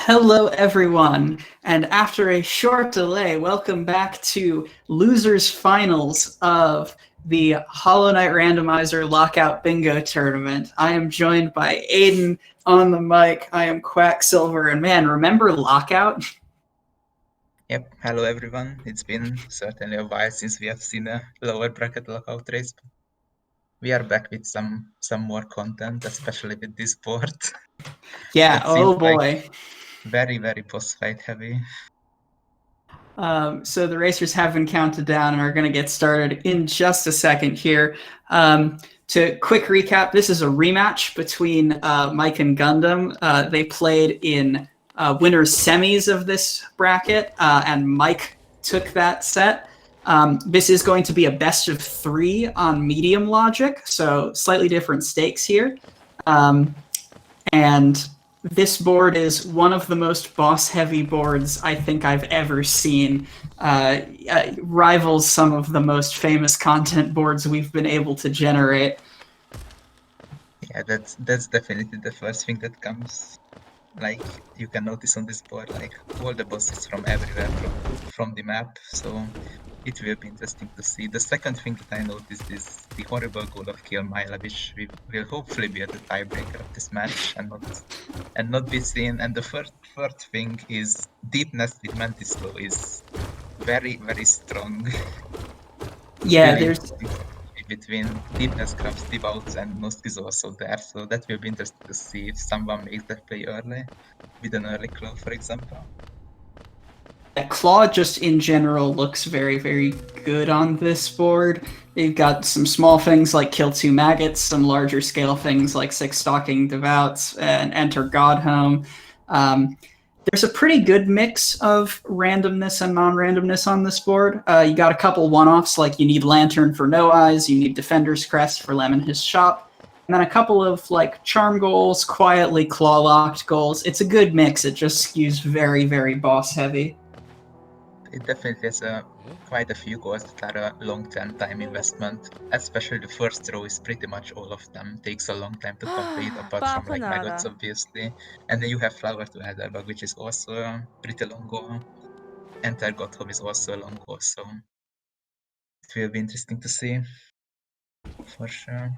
Hello, everyone, and after a short delay, welcome back to Losers Finals of the Hollow Knight Randomizer Lockout Bingo Tournament. I am joined by Aiden on the mic. I am Quacksilver, and man, remember Lockout? Yep, hello everyone. It's been certainly a while since we have seen a lower bracket lockout race. We are back with some more content, especially with this board. Yeah, That seems oh boy. like very boss fight heavy. So the racers have been counted down and are going to get started in just a second here. To quick recap, this is a rematch between Mike and Gundham. They played in winners semis of this bracket, and Mike took that set. This is going to be a best of 3 on medium logic, so slightly different stakes here. And this board is one of the most boss-heavy boards I think I've ever seen. Rivals some of the most famous content boards we've been able to generate. Yeah, that's definitely the first thing that comes. Like you can notice on this board, like all the bosses from everywhere from the map. So it will be interesting to see. The second thing that I noticed is the horrible goal of Kill Myla, which will hopefully be the tiebreaker of this match and not be seen. And the third thing is Deepness with Mantis Claw is very strong. Yeah, really there's between Deepness Crabs, Devout, and Nosk is also there. So that will be interesting to see if someone makes that play early with an early claw, for example. Claw just in general looks very good on this board. They've got some small things like Kill 2 Maggots, some larger scale things like 6 Stalking Devouts and Enter Godhome. There's a pretty good mix of randomness and non-randomness on this board. You got a couple one-offs, like you need Lantern for No Eyes, you need Defender's Crest for Lemon His Shop, and then a couple of like charm goals, quietly claw-locked goals. It's a good mix. It just skews very boss-heavy. It definitely has quite a few goals that are a long-term time investment. Especially the first row is pretty much all of them. Takes a long time to complete, apart from like Maggots, obviously. And then you have Flower to Elderbug, which is also a pretty long goal. Enter Godhome is also a long goal, so it will be interesting to see. For sure.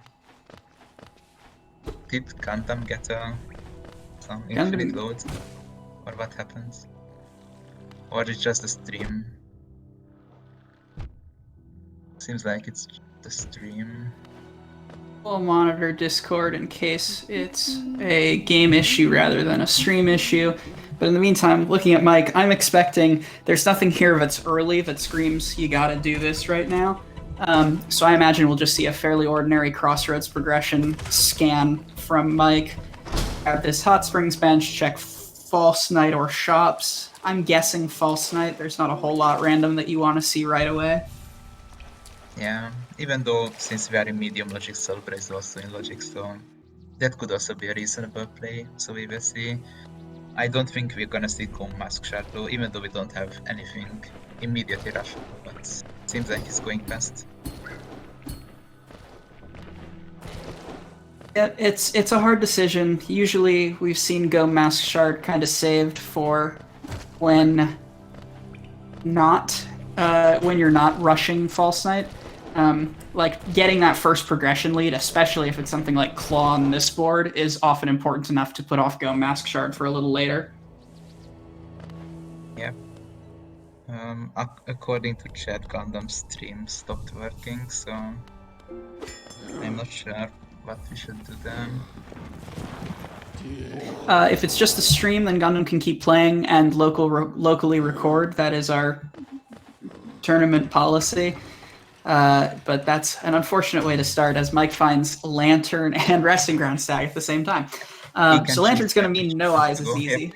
Did Gundham get some infinite loads? Or what happens? Or it's just a stream? Seems like it's the stream. We'll monitor Discord in case it's a game issue rather than a stream issue. But in the meantime, looking at Mike, I'm expecting there's nothing here that's early that screams you gotta do this right now. So I imagine we'll just see a fairly ordinary Crossroads progression scan from Mike. At this Hot Springs bench, check False Knight or Shops. I'm guessing False Knight. There's not a whole lot random that you want to see right away. Yeah, even though since we are in medium logic, Solbra is also in logic, so that could also be a reasonable play, so we will see. I don't think we're gonna see Gome Mask Shard though, even though we don't have anything immediately rushable, but it seems like he's going fast. Yeah, it's a hard decision. Usually we've seen Gome Mask Shard kind of saved for when you're not rushing False Knight. Like getting that first progression lead, especially if it's something like Claw on this board, is often important enough to put off Gome Mask Shard for a little later. Yeah. According to chat, Gundam's stream stopped working, so I'm not sure what we should do then. If it's just a stream, then Gundam can keep playing and locally record. That is our tournament policy. But that's an unfortunate way to start, as Mike finds Lantern and Resting Ground Stag at the same time. So Lantern's going to mean No Eyes is easy.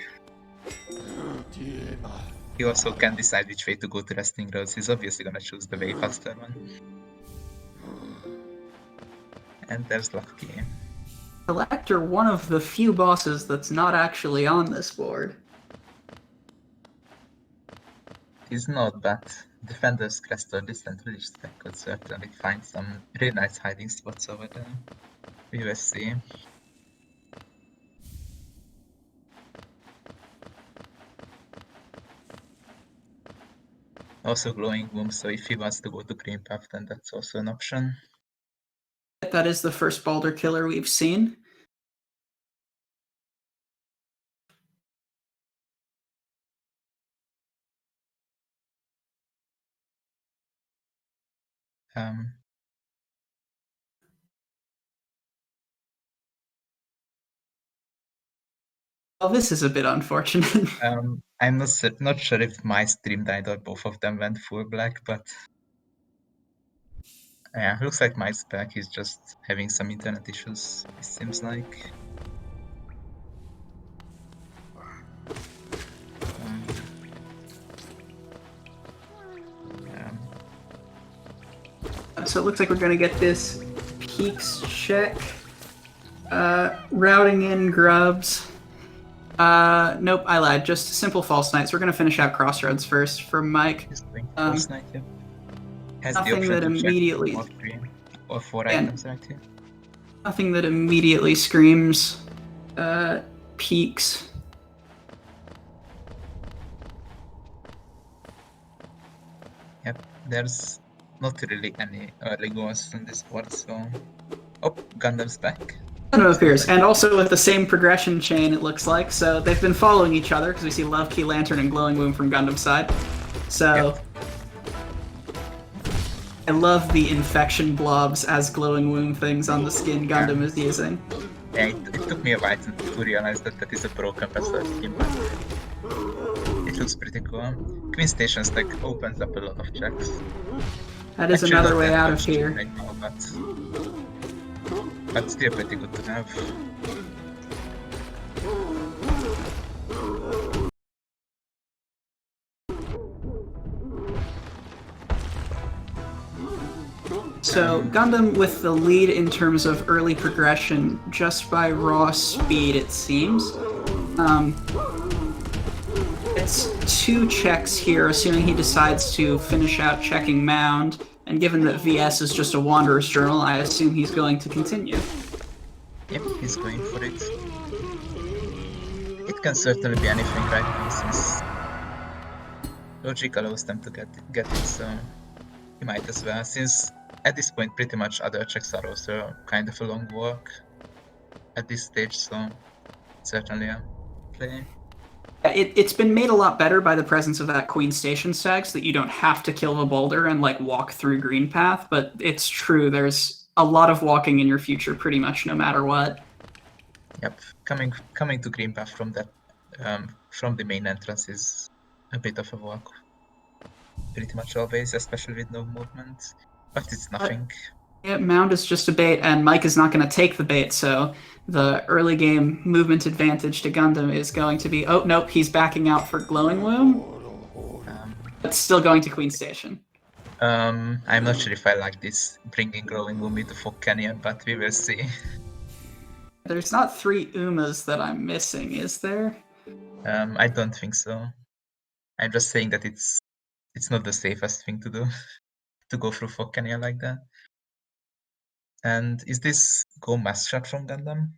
He also can decide which way to go to Resting Grounds. He's obviously going to choose the way faster one. And there's Lucky. Collector, one of the few bosses that's not actually on this board. He's not, but Defender's Crest or Distant Village Stack could certainly find some really nice hiding spots over there. We will see. also glowing womb, so if he wants to go to green path, then that's also an option. That is the first boulder killer we've seen. Well, this is a bit unfortunate. I'm not sure if my stream died or both of them went full black, but yeah, looks like my back is just having some internet issues, it seems like. So it looks like we're going to get this peaks check. Routing in grubs. Nope, I lied. Just simple false knights. We're going to finish out crossroads first for Mike. He's doing false knight, yeah. Has Nothing the option that to immediately... check or 4 items right here. Nothing that immediately screams peaks. Yep, there's not really any early goals on this board, so... Oh, Gundam's back. Gundam appears, and also with the same progression chain, it looks like. So they've been following each other, because we see Love Key Lantern and Glowing Womb from Gundam's side. So... Yep. I love the infection blobs as glowing womb things on the skin Gundam is using. Yeah, it took me a while to realize that that is a broken password scheme, but it looks pretty cool. Queen Station Stack opens up a lot of checks. That is actually another way out of here. Right now, but still pretty good to have. So Gundam with the lead in terms of early progression just by raw speed, it seems. It's 2 checks here, assuming he decides to finish out checking Mound, and given that VS is just a Wanderer's Journal, I assume he's going to continue. Yep, he's going for it. It can certainly be anything right now, since logic allows them to get it, so he might as well, since at this point pretty much other checks are also kind of a long walk at this stage, so certainly a play. It's been made a lot better by the presence of that Queen Station stack, so that you don't have to kill the boulder and like walk through Green Path, but it's true, there's a lot of walking in your future pretty much no matter what. Yep, coming to Green Path from that from the main entrance is a bit of a walk. Pretty much always, especially with no movement. But it's nothing. Yeah, Mound is just a bait, and Mike is not going to take the bait, so the early game movement advantage to Gundam is going to be... Oh, nope, he's backing out for Glowing Womb. But still going to Queen Station. I'm not sure if I like this, bringing Glowing Womb into Fog Canyon, but we will see. There's not 3 Umas that I'm missing, is there? I don't think so. I'm just saying that it's not the safest thing to do. To go through Fog Canyon like that. And is this go mass shot from Gundam?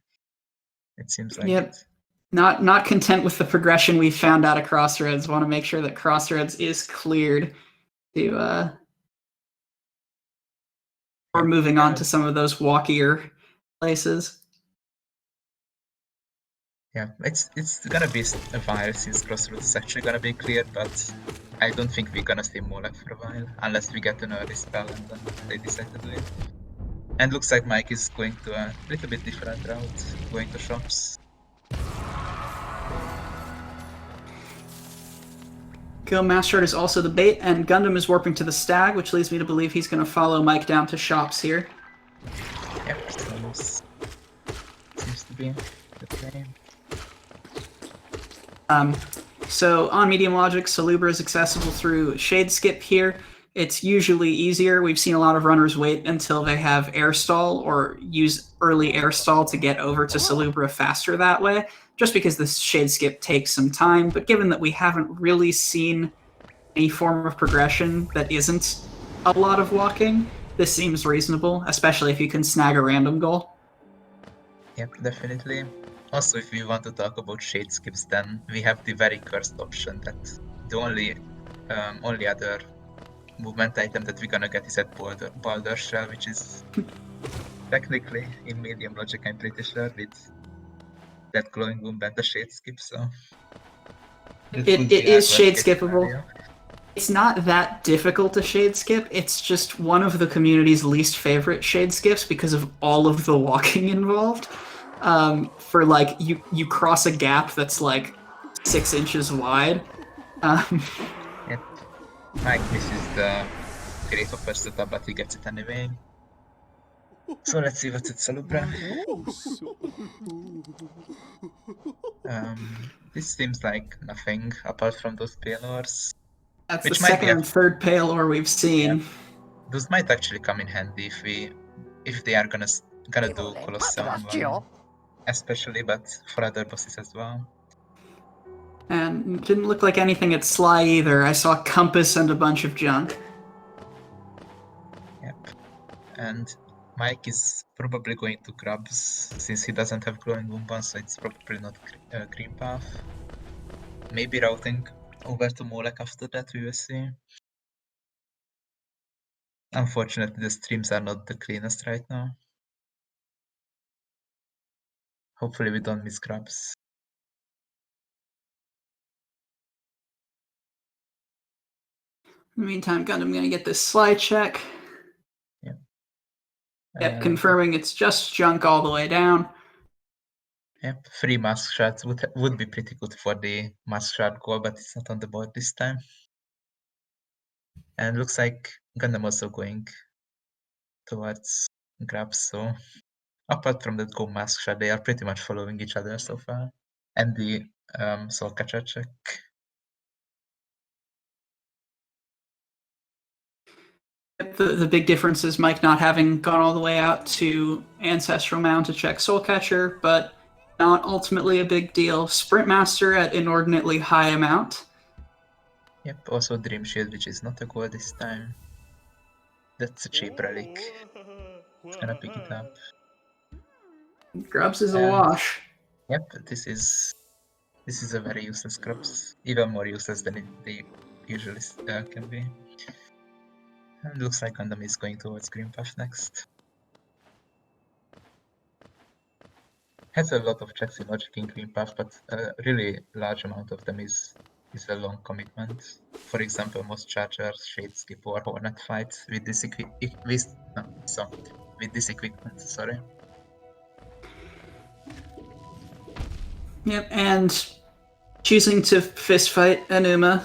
It seems like yep. it. Not content with the progression we found out at Crossroads. Want to make sure that Crossroads is cleared to or moving on to some of those walkier places. Yeah, it's gonna be a while since Crossroads is actually gonna be cleared, but I don't think we're gonna stay more like for a while, unless we get an early spell and then they decide to do it. And looks like Mike is going to a little bit different route, going to shops. Go Master is also the bait, and Gundam is warping to the Stag, which leads me to believe he's going to follow Mike down to shops here. Yep, seems to be the plan. So on medium logic, Salubra is accessible through Shade Skip here. It's usually easier. We've seen a lot of runners wait until they have air stall or use early air stall to get over to Salubra faster that way, just because the Shade Skip takes some time. But given that we haven't really seen any form of progression that isn't a lot of walking, this seems reasonable, especially if you can snag a random goal. Yep, definitely. Also, if we want to talk about shade skips, then we have the very cursed option that the only other movement item that we're gonna get is at Boulder Shell, which is technically in medium logic, I'm pretty sure, with that glowing boom and the shade skip, so that It could be our is shade worst case skippable. scenario. It's not that difficult to shade skip. It's just one of the community's least favorite shade skips because of all of the walking involved. For like you cross a gap that's like 6 inches wide. Yep. Mike misses the great offer setup, but he gets it anyway. So let's see what's at Salubra. This seems like nothing apart from those payloads. That's Which the might second be and third pale ore we've seen. Yeah. Those might actually come in handy if they are gonna do Colosseum one, especially, but for other bosses as well. And it didn't look like anything at Sly either. I saw Compass and a bunch of junk. Yep. And Mike is probably going to Grubs since he doesn't have glowing Wumban, so it's probably not Green Path. Maybe routing over to Molek after that, we will see. Unfortunately, the streams are not the cleanest right now. Hopefully we don't miss Grubs. In the meantime, Gundam gonna get this Sly check. Yep. Yep, confirming it's just junk all the way down. Yep, 3 mask shots would be pretty good for the mask shot goal, but it's not on the board this time. And looks like Gundam also going towards Grabs, so apart from that go mask shot, they are pretty much following each other so far. And the soul catcher check. The big difference is Mike not having gone all the way out to Ancestral Mound to check Soul Catcher, but not ultimately a big deal. Sprint Master at inordinately high amount. Yep, also Dream Shield, which is not a goal this time. That's a cheap relic. It's gonna pick it up. Grubs is a wash. Yep, this is a very useless Grubs. Even more useless than they usually can be. And looks like Gundam is going towards Green Path next. Has a lot of checks in logic in Green Path, but a really large amount of them is a long commitment. For example, most chargers, Shade Skip or Hornet fights with this equipment, sorry. Yep, and choosing to fist fight Enuma.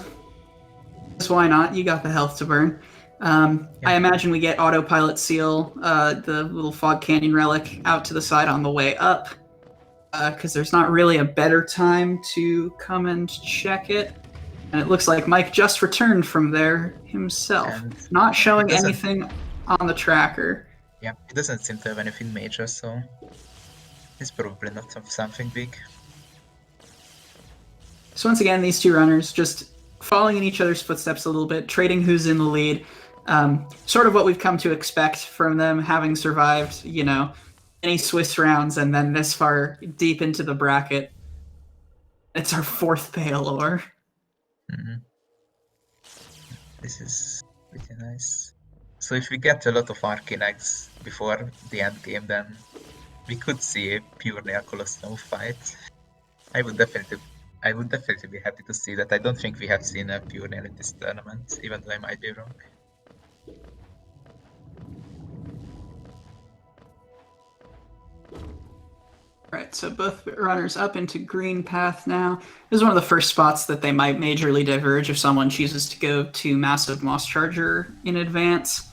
Why not? You got the health to burn. I imagine we get autopilot seal, the little fog canyon relic, out to the side on the way up, because there's not really a better time to come and check it. And it looks like Mike just returned from there himself, not showing anything on the tracker. Yeah, it doesn't seem to have anything major, so it's probably not something big. So once again, these two runners just following in each other's footsteps a little bit, trading who's in the lead. Sort of what we've come to expect from them, having survived, any Swiss rounds and then this far deep into the bracket. It's our 4th pale ore. Mm-hmm. This is pretty nice. So if we get a lot of Arcanax before the end game, then we could see a pure Neo Colosseum fight. I would definitely be happy to see that. I don't think we have seen a pure Neo in this tournament, even though I might be wrong. Right, so both runners up into Green Path now. This is one of the first spots that they might majorly diverge if someone chooses to go to Massive Moss Charger in advance,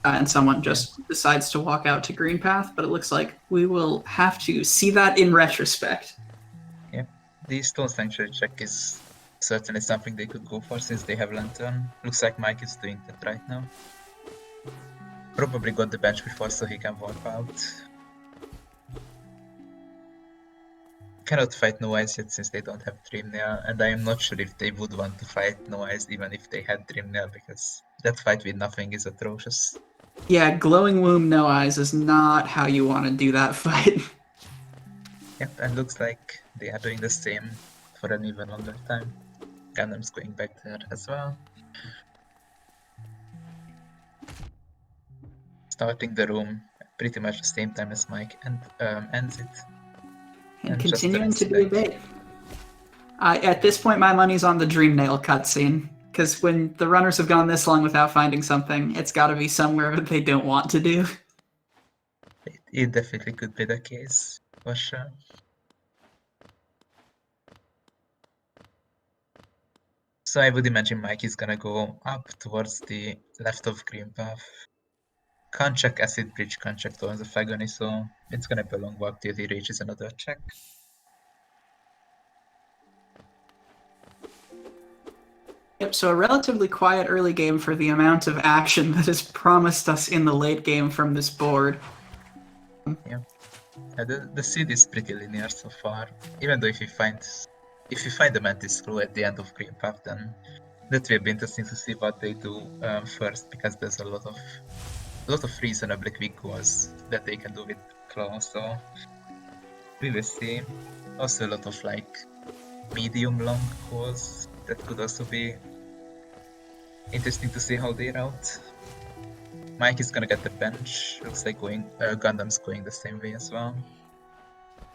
and someone just decides to walk out to Green Path, but it looks like we will have to see that in retrospect. Yeah, the Stone Sanctuary check is certainly something they could go for since they have Lantern. Looks like Mike is doing that right now. Probably got the bench before so he can warp out. Cannot fight No Eyes yet since they don't have Dream Nail, and I am not sure if they would want to fight No Eyes even if they had Dream Nail, because that fight with nothing is atrocious. Yeah, Glowing Womb No Eyes is not how you want to do that fight. Yep, and looks like they are doing the same for an even longer time. Gundam's going back there as well. starting the room pretty much the same time as Mike and ends it. And just continuing to turns do back. bait. At this point, my money's on the Dream Nail cutscene. Because when the runners have gone this long without finding something, it's got to be somewhere that they don't want to do. It definitely could be the case, for sure. So I would imagine Mike is gonna go up towards the left of green path. Can't check acid bridge, can't check towards the Fagony, so it's gonna be a long walk till he reaches another check. Yep, so a relatively quiet early game for the amount of action that is promised us in the late game from this board. Yeah, the seed is pretty linear so far. Even though if you find the Mantis Screw at the end of green path, then that will be interesting to see what they do first, because there's a lot of reasonably quick goals that they can do with Claw, so we will see. Also a lot of like medium long goals that could also be interesting to see how they route. Mike is gonna get the bench. Looks like Gundam's going the same way as well.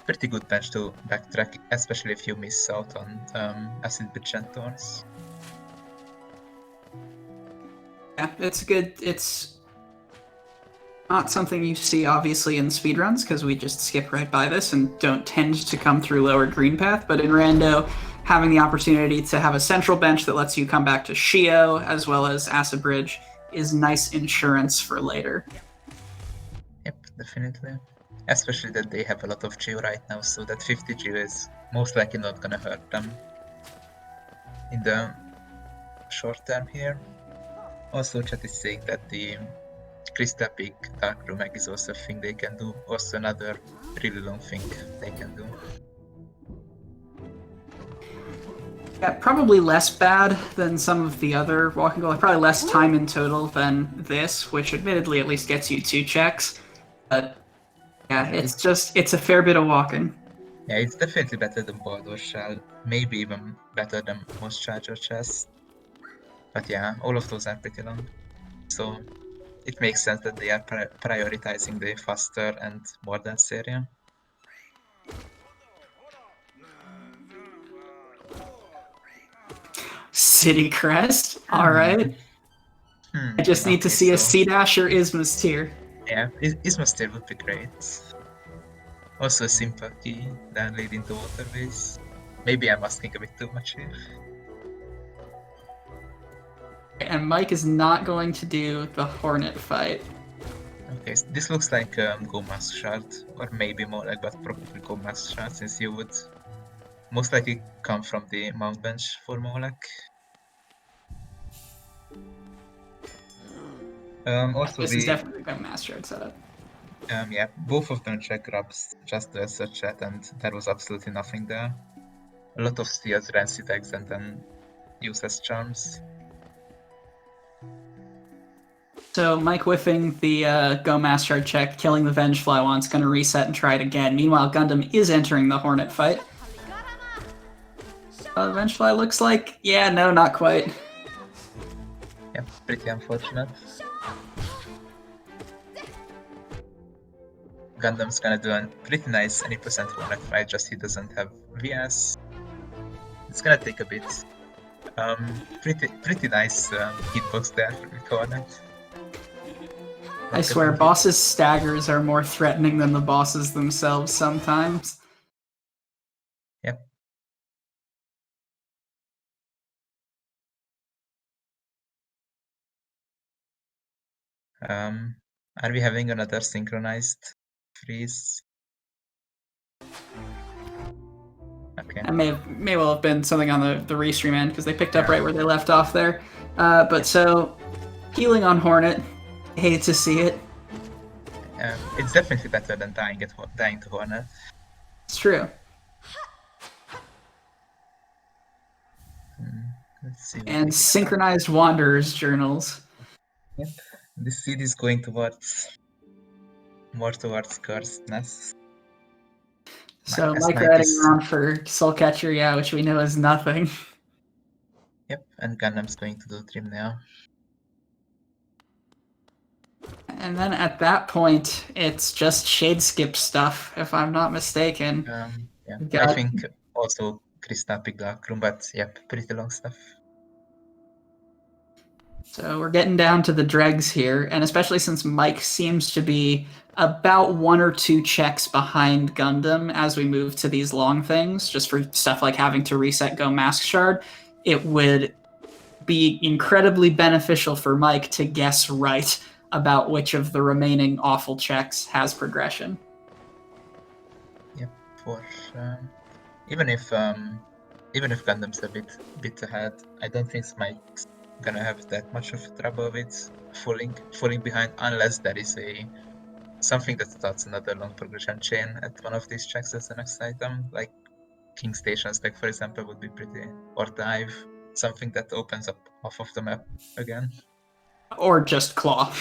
Pretty good bench to backtrack, especially if you miss out on Acid Bitch and Thorns. Yeah, it's good. It's not something you see obviously in speedruns, because we just skip right by this and don't tend to come through lower green path, but in Rando, having the opportunity to have a central bench that lets you come back to Shio as well as Acid Bridge is nice insurance for later. Yep, definitely. Especially that they have a lot of Geo right now, so that 50 Geo is most likely not gonna hurt them in the short term here. Also, chat is saying that the Crystal Peak Dark Room Egg is also a thing they can do, also another really long thing they can do. Yeah, probably less bad than some of the other walking goals. Probably less time in total than this, which admittedly at least gets you 2 checks. But yeah, it's a fair bit of walking. Yeah, it's definitely better than Baldur's Shell, maybe even better than most Charger chests. But yeah, all of those are pretty long. So it makes sense that they are prioritizing the faster and more dense area. City Crest? Alright. I just need to see a C-Dash or Isma's tier. Yeah, Isma's tier would be great. Also a Sympathy, then leading to Waterways. Maybe I'm asking a bit too much here. And Mike is not going to do the Hornet fight. Okay, so this looks like Go Mask Shard, or maybe more like, but probably Go Mask Shard, since you would most likely come from the Mount Bench for Molek. Also, this is definitely a Master Shard setup. Yeah, both of them check grabs just to assert chat, and there was absolutely nothing there. A lot of steals, Rancy tags, and then uses charms. So Mike whiffing the Go Master Shard check, killing the Vengefly once, going to reset and try it again. Meanwhile, Gundam is entering the Hornet fight. Vengefly looks like, yeah, no, not quite. Yeah, pretty unfortunate. Gundam's gonna do a pretty nice 80% Hornet fight, just he doesn't have VS. It's gonna take a bit. Pretty nice hitbox there with Hornet. I swear, bosses' staggers are more threatening than the bosses themselves sometimes. Yep. Are we having another synchronized freeze? Okay. That may well have been something on the restream end, because they picked up right where they left off there. But so, healing on Hornet, hate to see it. It's definitely better than dying to Hornet. It's true. Let's see. And synchronized Wanderer's journals. Yep. This seed is going more towards cursedness. So Mike riding around for Soulcatcher, yeah, which we know is nothing. Yep, and Gundam's going to do Trim now. And then at that point, it's just shade skip stuff, if I'm not mistaken. Yeah, We've I got- think also Krista picked Dark Room, but yep, pretty long stuff. So we're getting down to the dregs here, and especially since Mike seems to be about 1 or 2 checks behind Gundam as we move to these long things, just for stuff like having to reset Go Mask Shard, it would be incredibly beneficial for Mike to guess right about which of the remaining awful checks has progression. Yep, for even if Gundam's a bit ahead, I don't think Mike's gonna have that much of trouble with falling behind unless there is something that starts another long progression chain at one of these checks as the next item, like King Station Stack, for example, would be pretty, or Dive, something that opens up half of the map again. Or just Claw.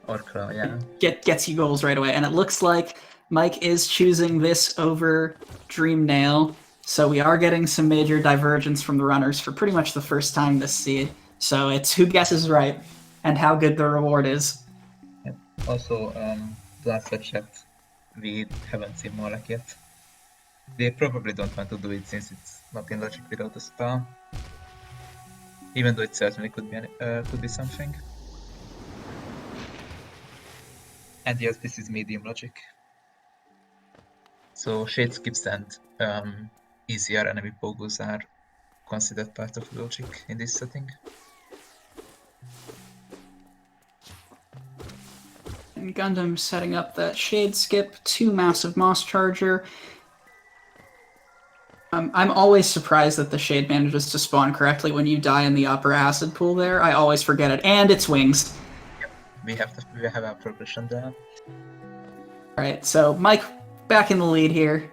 Or Claw, yeah. Gets you goals right away. And it looks like Mike is choosing this over Dream Nail. So we are getting some major divergence from the runners for pretty much the first time this seed. So it's who guesses right and how good the reward is. Yep. Also, last chat, we haven't seen Molek yet. They probably don't want to do it since it's not in logic without a spell. Even though it certainly could be something. And yes, this is medium logic. So shade skips and easier enemy pogos are considered part of logic in this setting. And Gundam setting up that shade skip, 2 massive Moss Charger. I'm always surprised that the shade manages to spawn correctly when you die in the upper acid pool there. I always forget it. And it's wings. Yep, we have our progression there. Alright, so Mike back in the lead here.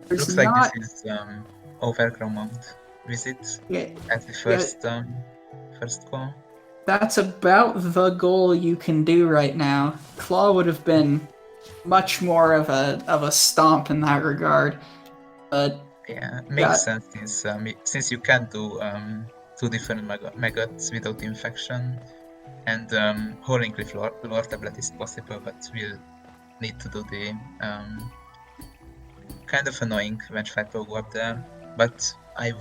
Looks like this is Overgrown Mount visit at the first call. That's about the goal you can do right now. Claw would have been much more of a stomp in that regard. But yeah, makes sense since you can do 2 different maggots without infection, and Holding Cliff lore tablet is possible, but we'll need to do the kind of annoying Venge Fight Pogo up there. But I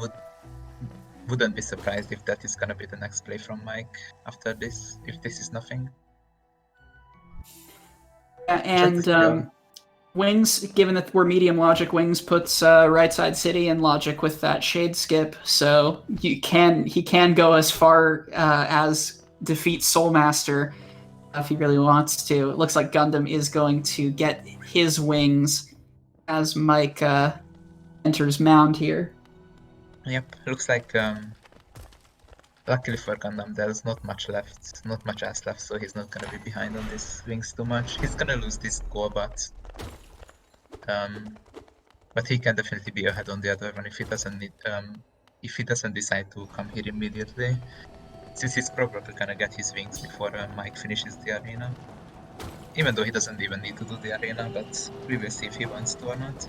wouldn't be surprised if that is gonna be the next play from Mike after this, if this is nothing. Yeah, and Wings, given that we're medium logic, Wings puts right side city in logic with that shade skip, so he can go as far as defeat Soulmaster if he really wants to. It looks like Gundam is going to get his wings as Mike enters mound here. Yep, looks like luckily for Gundam there's not much else left, so he's not gonna be behind on these wings too much. He's gonna lose this goal, but he can definitely be ahead on the other one if he doesn't decide to come here immediately, since he's probably gonna get his wings before Mike finishes the arena. Even though he doesn't even need to do the arena, but we will see if he wants to or not.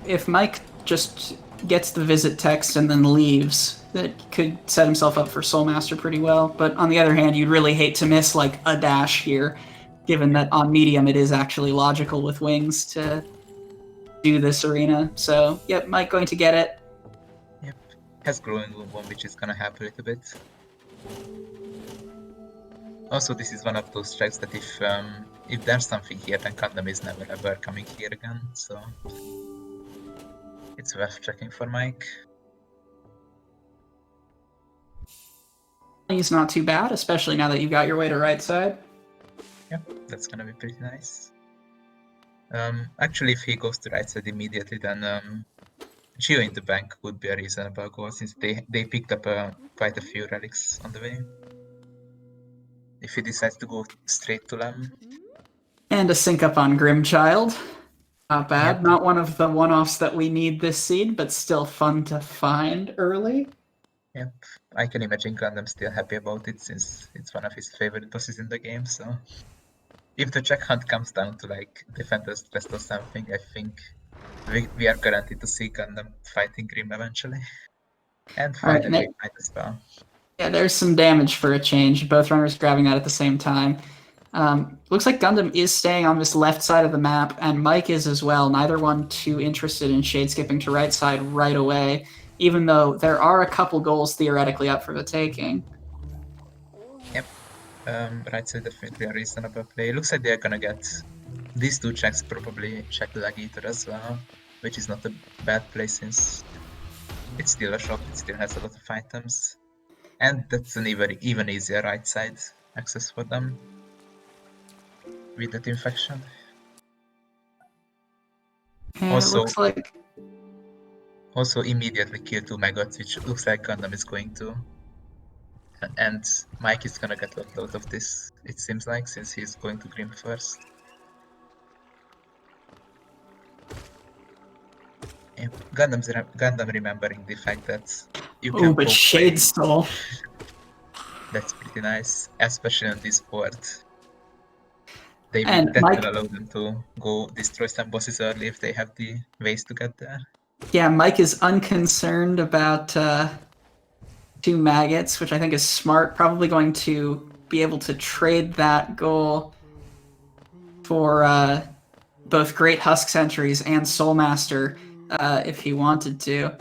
If Mike just gets the visit text and then leaves, that could set himself up for Soulmaster pretty well. But on the other hand, you'd really hate to miss like a dash here, given that on medium it is actually logical with wings to do this arena. So, yep, Mike going to get it. Yep, has growing one, which is gonna help a little bit. Also, this is one of those tracks that if there's something here, then Gundam is never ever coming here again, so it's worth checking for Mike. He's not too bad, especially now that you've got your way to right side. Yep, that's gonna be pretty nice. Actually, if he goes to right side immediately, then Geo in the bank would be a reasonable goal, since they picked up quite a few relics on the way. If he decides to go straight to Lem. And a sync up on Grimchild. Not bad. Yep. Not one of the one-offs that we need this seed, but still fun to find early. Yep, I can imagine Gundam still happy about it, since it's one of his favorite bosses in the game, so if the check hunt comes down to like Defender's Quest or something, I think we are guaranteed to see Gundam fighting Grim eventually. And find a great fight as well. Yeah, there's some damage for a change. Both runners grabbing that at the same time. Looks like Gundam is staying on this left side of the map, and Mike is as well. Neither one too interested in shade skipping to right side right away, even though there are a couple goals theoretically up for the taking. Yep. Right side definitely a reasonable play. It looks like they're gonna get these two checks, probably check the Lagiter as well, which is not a bad play since it's still a shop, it still has a lot of items. And that's an even easier right side access for them with that infection. And Also, it looks like also immediately kill 2 maggots, which looks like Gundam is going to. And Mike is gonna get a lot of this, it seems like, since he's going to Grim first. Yeah, Gundam remembering the fact that you can but poke Shade away. Soul. That's pretty nice, especially on this board. That Mike, will allow them to go destroy some bosses early if they have the ways to get there. yeah, Mike is unconcerned about 2 maggots, which I think is smart. Probably going to be able to trade that goal for both Great Husk Sentries and Soulmaster if he wanted to.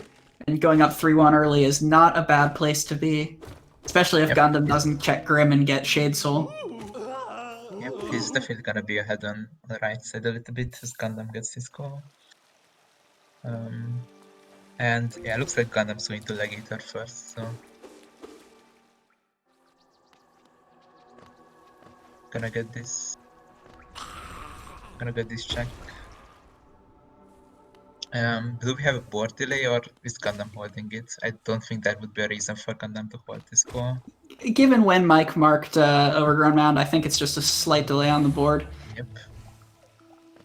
And going up 3-1 early is not a bad place to be, especially if Gundam doesn't check Grim and get Shade Soul. Yep, he's definitely gonna be ahead on the right side a little bit as Gundam gets his goal. And yeah, looks like Gundam's going to Legator first, so gonna get this check. Do we have a board delay or is Gundam holding it? I don't think that would be a reason for Gundam to hold this goal. Given when Mike marked Overgrown Mound, I think it's just a slight delay on the board. Yep.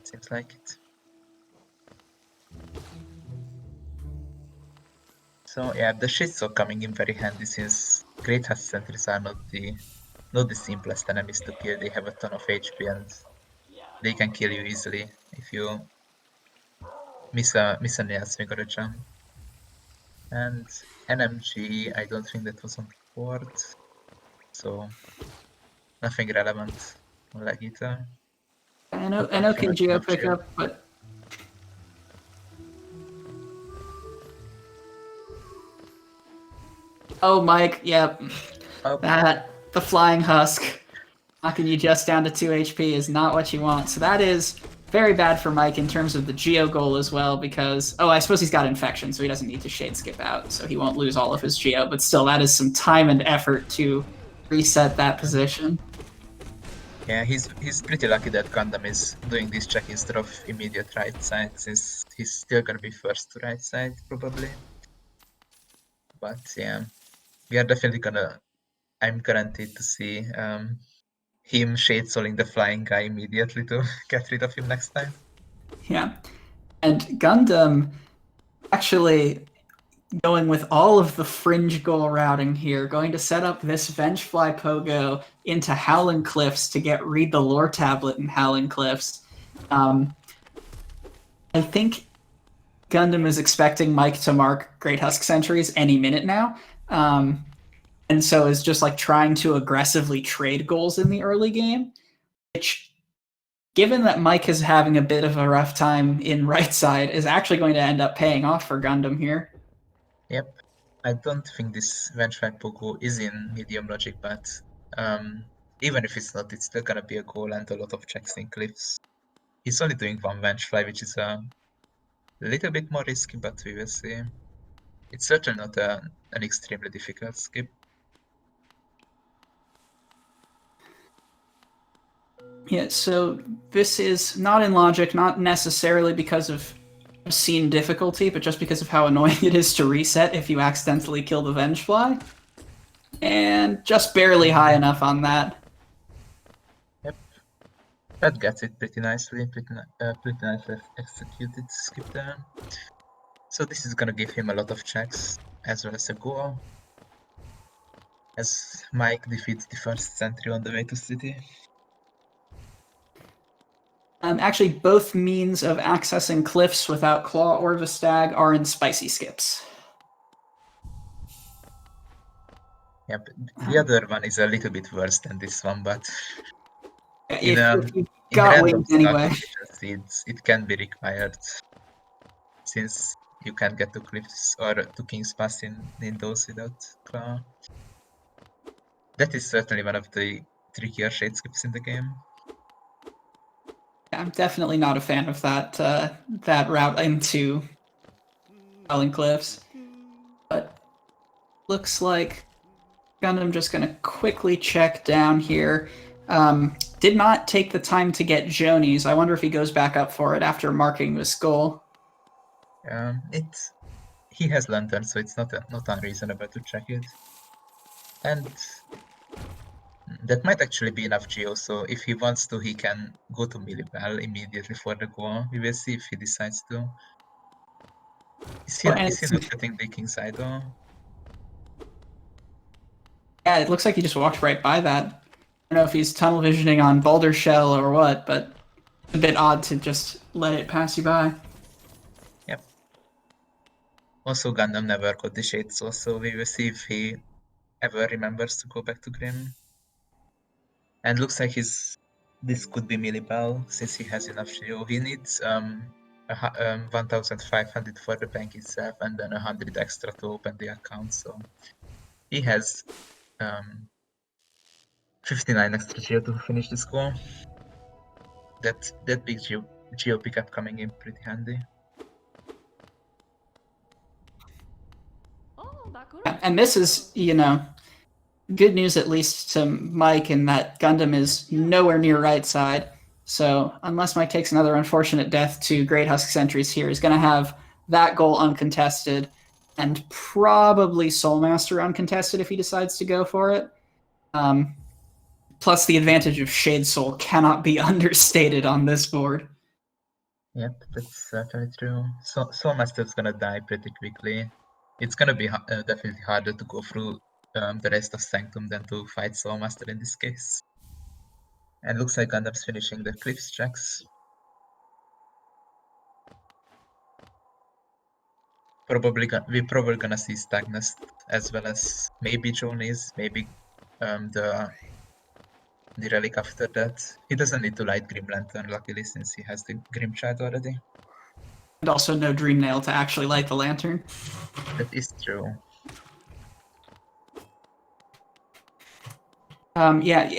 Seems like it. So yeah, the shits are coming in very handy since Great Husk Sentries are not the simplest enemies to kill. They have a ton of HP and they can kill you easily if you miss a nail swing or a jump. And NMG, I don't think that was on the board, so nothing relevant on Lagita. I know KGO pickup, but oh, Mike, yep. Oh. The Flying Husk knocking you just down to 2 HP is not what you want. So that is very bad for Mike in terms of the Geo goal as well, because, oh, I suppose he's got infection, so he doesn't need to shade skip out, so he won't lose all of his Geo, but still, that is some time and effort to reset that position. Yeah, he's pretty lucky that Gundam is doing this check instead of immediate right side, since he's still gonna be first to right side, probably. But yeah, we are definitely I'm guaranteed to see him shade souling the flying guy immediately to get rid of him next time. Yeah. And Gundam actually going with all of the fringe goal routing here, going to set up this Vengefly Pogo into Howling Cliffs to get read the lore tablet in Howling Cliffs. I think Gundam is expecting Mike to mark Great Husk Sentries any minute now. And so is just like trying to aggressively trade goals in the early game, which, given that Mike is having a bit of a rough time in right side, is actually going to end up paying off for Gundam here. Yep. I don't think this Vengefly Pogo is in medium logic, but even if it's not, it's still gonna be a goal and a lot of checks in cliffs. He's only doing one Vengefly, which is a little bit more risky, but we will see. It's certainly not an extremely difficult skip. Yeah, so this is not in logic, not necessarily because of scene difficulty, but just because of how annoying it is to reset if you accidentally kill the Vengefly. And just barely high enough on that. Yep. That gets it pretty nicely, pretty nicely executed skip there. So this is gonna give him a lot of checks, as well as a goal. As Mike defeats the first sentry on the way to city. Actually, both means of accessing cliffs without Claw or the Stag are in spicy skips. Yeah, but the other one is a little bit worse than this one, but in If you've in got random wings anyway. strategies, it can be required since you can get to cliffs or to King's Pass in those without claw. That is certainly one of the trickier shade skips in the game. I'm definitely not a fan of that route into Falling Cliffs. But looks like Gundam just gonna quickly check down here. Did not take the time to get Joni's. I wonder if he goes back up for it after marking the skull. He has lantern, so it's not unreasonable to check it. And that might actually be enough geo, so if he wants to, he can go to Millibell immediately for the goal. We will see if he decides to. Is he not getting the King's Idol? Yeah, it looks like he just walked right by that. I don't know if he's tunnel visioning on Boulder Shell or what, but it's a bit odd to just let it pass you by. Yep. Also, Gundam never got the Shade Soul, so we will see if he ever remembers to go back to Grim. And looks like this could be Millibell, since he has enough geo. He needs 1,500 for the bank itself, and then 100 extra to open the account, so he has 59 extra geo to finish this goal. That big geo pickup coming in pretty handy. And this is, good news at least to Mike in that Gundam is nowhere near right side. So unless Mike takes another unfortunate death to Great Husk Sentries here, he's going to have that goal uncontested and probably Soulmaster uncontested if he decides to go for it. Plus the advantage of Shade Soul cannot be understated on this board. Yep, that's certainly true. So Soulmaster's gonna die pretty quickly. It's gonna be definitely harder to go through the rest of Sanctum than to fight Soulmaster in this case. And looks like Gundam's finishing the Cliffs checks. We're probably gonna see Stagnus as well as maybe Joni's, maybe the relic after that. He doesn't need to light Grim Lantern, luckily, since he has the Grim Child already. And also no Dream Nail to actually light the lantern. That is true. Yeah,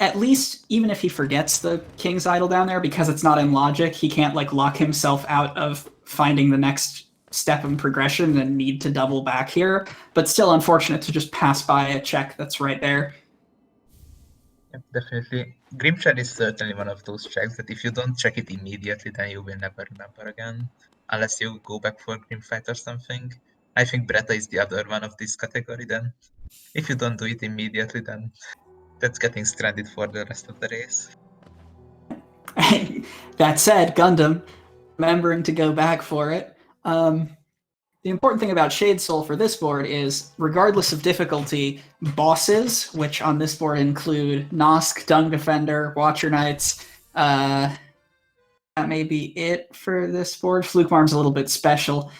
at least even if he forgets the King's Idol down there, because it's not in logic, he can't lock himself out of finding the next step in progression and need to double back here. But still unfortunate to just pass by a check that's right there. Yep, definitely. Grimshard is certainly one of those checks that if you don't check it immediately, then you will never remember again. Unless you go back for Grimfight or something. I think Bretta is the other one of this category then. If you don't do it immediately, then that's getting stranded for the rest of the race. That said, Gundam, remembering to go back for it. The important thing about Shade Soul for this board is, regardless of difficulty, bosses, which on this board include Nosk, Dung Defender, Watcher Knights, that may be it for this board. Flukemarm's a little bit special.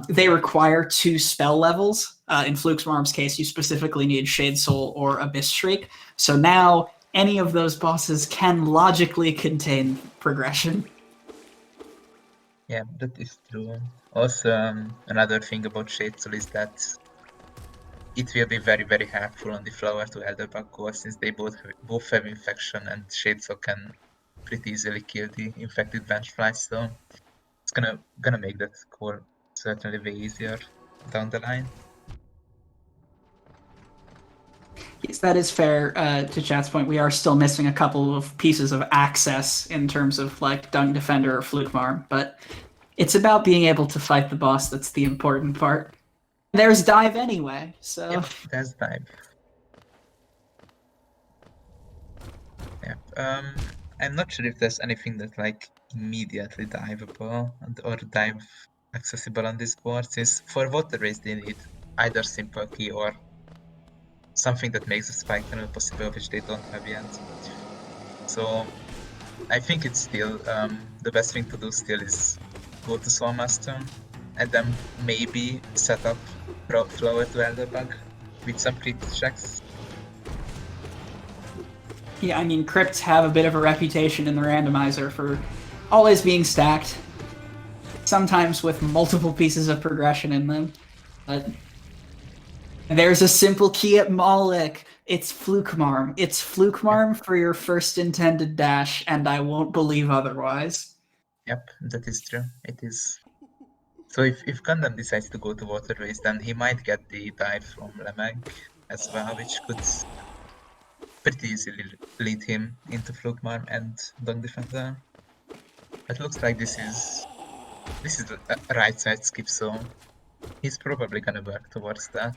They require 2 spell levels. In Flukemarm's case, you specifically need Shade Soul or Abyss Shriek. So now any of those bosses can logically contain progression. Yeah, that is true. Also, another thing about Shade Soul is that it will be very, very helpful on the Flower to Elderbug core, since they both have Infection, and Shade Soul can pretty easily kill the infected Vengeflies, so it's gonna make that core certainly way easier down the line. Yes, that is fair. To Chat's point, we are still missing a couple of pieces of access in terms of Dung Defender or Flukemarm, but it's about being able to fight the boss that's the important part. There's Dive anyway, so... Yep, there's Dive. Yep, I'm not sure if there's anything that's immediately diveable or dive accessible on this board, since for Water Race they need either Simple Key or something that makes the spike tunnel possible, which they don't have yet. So I think it's still the best thing to do still is go to Soulmaster and then maybe set up Flower to Elderbug. with some crit checks. Yeah, I mean, crypts have a bit of a reputation in the randomizer for always being stacked, sometimes with multiple pieces of progression in them. But there's a simple key at Moloch. It's Flukemarm. It's Flukemarm for your first intended dash, and I won't believe otherwise. Yep, that is true. It is. So if Gundam decides to go to Waterways, then he might get the dive from Lemeg as well, which could pretty easily lead him into Flugmarm and Dunk Defender. It looks like this is a right side skip, so he's probably gonna work towards that.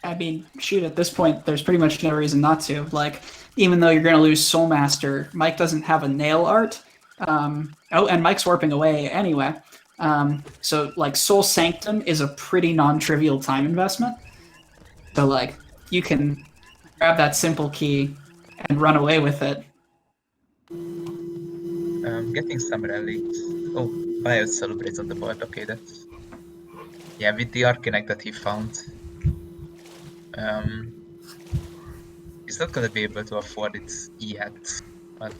I mean, shoot, at this point, there's pretty much no reason not to. Like, even though you're going to lose Soulmaster, Mike doesn't have a nail art. And Mike's warping away anyway. So, like, Soul Sanctum is a pretty non-trivial time investment. So, like, you can grab that simple key and run away with it. Getting some relics. Oh, Bio celebrates on the board. Okay, that's... Yeah, with the Arcanite that he found, he's not gonna be able to afford it yet, but